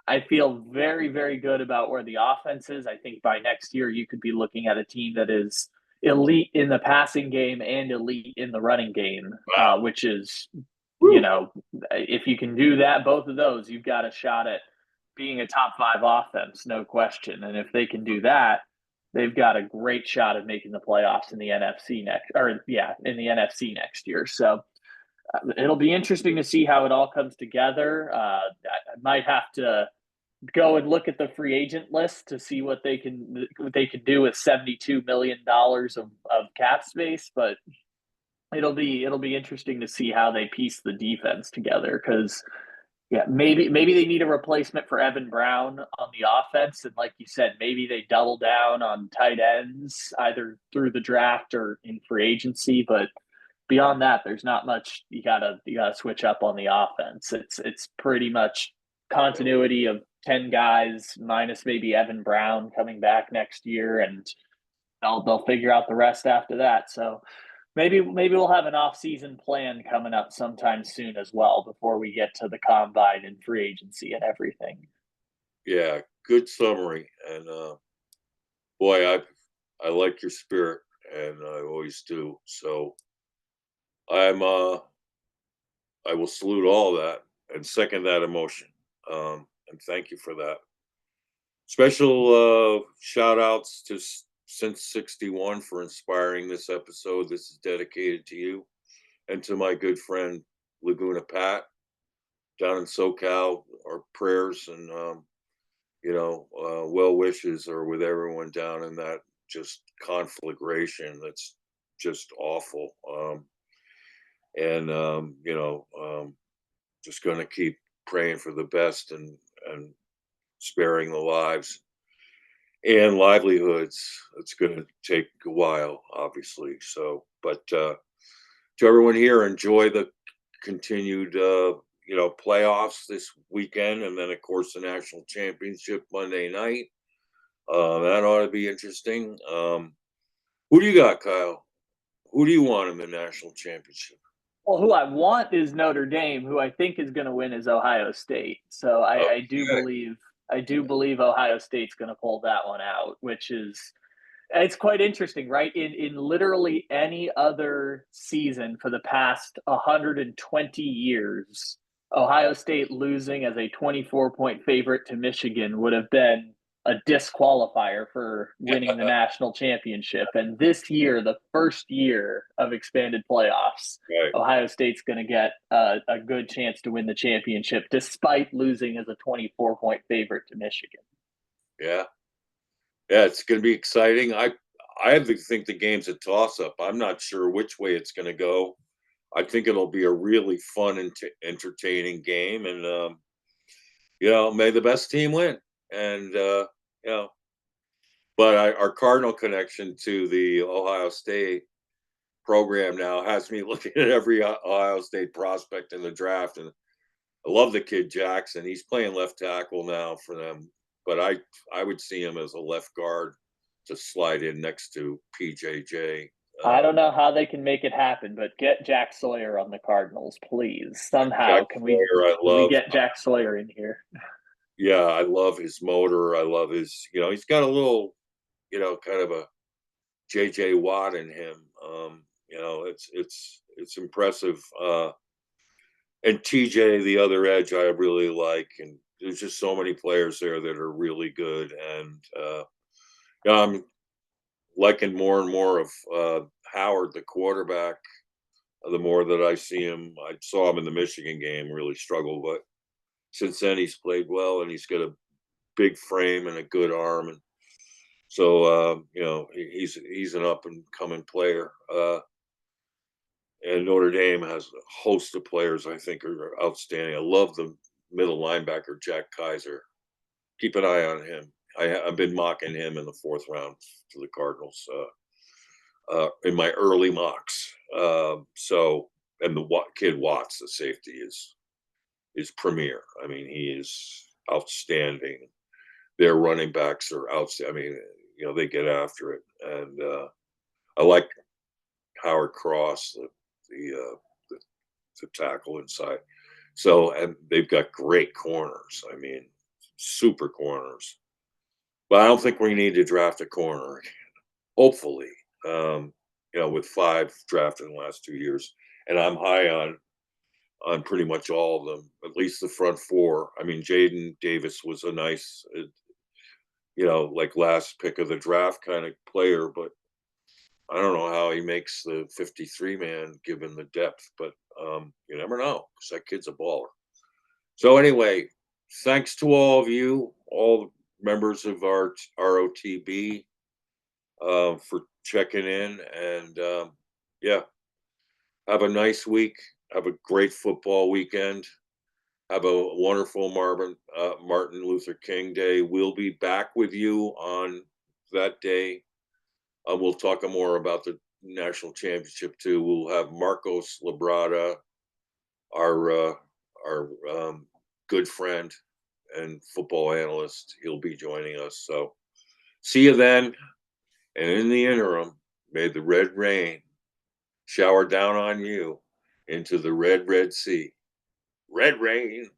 I feel very, very good about where the offense is. I think by next year, you could be looking at a team that is elite in the passing game and elite in the running game, Wow. which is, Woo. if you can do that, both of those, you've got a shot at being a top five offense, no question. And if they can do that, they've got a great shot at making the playoffs in the NFC in the NFC next year. So it'll be interesting to see how it all comes together. I might have to go and look at the free agent list to see what they can do with $72 million of cap space, but it'll be interesting to see how they piece the defense together because yeah, maybe they need a replacement for Evan Brown on the offense, and like you said, maybe they double down on tight ends either through the draft or in free agency, but beyond that, there's not much you gotta switch up on the offense. It's pretty much continuity of 10 guys minus maybe Evan Brown coming back next year, and they'll figure out the rest after that. So maybe we'll have an off-season plan coming up sometime soon as well before we get to the combine and free agency and everything. Yeah, good summary. And boy, I like your spirit, and I always do. So I'm I will salute all that and second that emotion. And thank you for that. Special shout outs to Since 61 for inspiring this episode. This is dedicated to you and to my good friend Laguna Pat down in SoCal. Our prayers and well wishes are with everyone down in that just conflagration that's just awful. And just going to keep praying for the best and sparing the lives and livelihoods. It's going to take a while, obviously. So, but to everyone here, enjoy the continued playoffs this weekend, and then of course the national championship Monday night. That ought to be interesting. Who do you got, Kyle? Who do you want in the national championship? Well, who I want is Notre Dame. Who I think is going to win is Ohio State. So Okay. I do believe Ohio State's going to pull that one out, which is it's quite interesting, right? In literally any other season for the past 120 years, Ohio State losing as a 24-point favorite to Michigan would have been a disqualifier for winning the national championship. And this year, the first year of expanded playoffs, Right. Ohio State's going to get a good chance to win the championship despite losing as a 24-point favorite to Michigan. Yeah. Yeah, it's going to be exciting. I think the game's a toss up. I'm not sure which way it's going to go. I think it'll be a really fun and entertaining game, and may the best team win. And you know, but our Cardinal connection to the Ohio State program now has me looking at every Ohio State prospect in the draft, and I love the kid Jackson. He's playing left tackle now for them, but I would see him as a left guard to slide in next to PJJ. I don't know how they can make it happen, but get Jack Sawyer on the Cardinals, please. Jack Somehow, can we Sawyer, I can we love. get Jack Sawyer in here? Yeah, I love his motor. I love his. He's got a little, kind of a JJ Watt in him. It's impressive. And TJ, the other edge, I really like, and there's just so many players there that are really good, and I'm liking more and more of Howard, the quarterback. The more that I see him, I saw him in the Michigan game really struggle, but since then he's played well, and he's got a big frame and a good arm, and so he's an up and coming player. And Notre Dame has a host of players I think are outstanding. I love the middle linebacker Jack Kaiser. Keep an eye on him. I've been mocking him in the fourth round to the Cardinals in my early mocks. And the kid Watts, the safety, is premier. I mean, he is outstanding. Their running backs are outstanding. I mean, they get after it, and I like Howard Cross, the to tackle inside. So, and they've got great corners. I mean, super corners. But I don't think we need to draft a corner. Hopefully, with 5 drafted in the last 2 years, and I'm high on pretty much all of them. At least the front 4. I mean, Jaden Davis was a nice, like last pick of the draft kind of player, but I don't know how he makes the 53 man given the depth, but you never know because that kid's a baller. So anyway, thanks to all of you, all members of our ROTB, for checking in, and yeah, have a nice week. Have a great football weekend. Have a wonderful Martin Luther King Day. We'll be back with you on that day. We'll talk more about the national championship too. We'll have Marcos Labrada, our good friend and football analyst. He'll be joining us. So see you then. And in the interim, may the red rain shower down on you into the red, red sea. Red rain.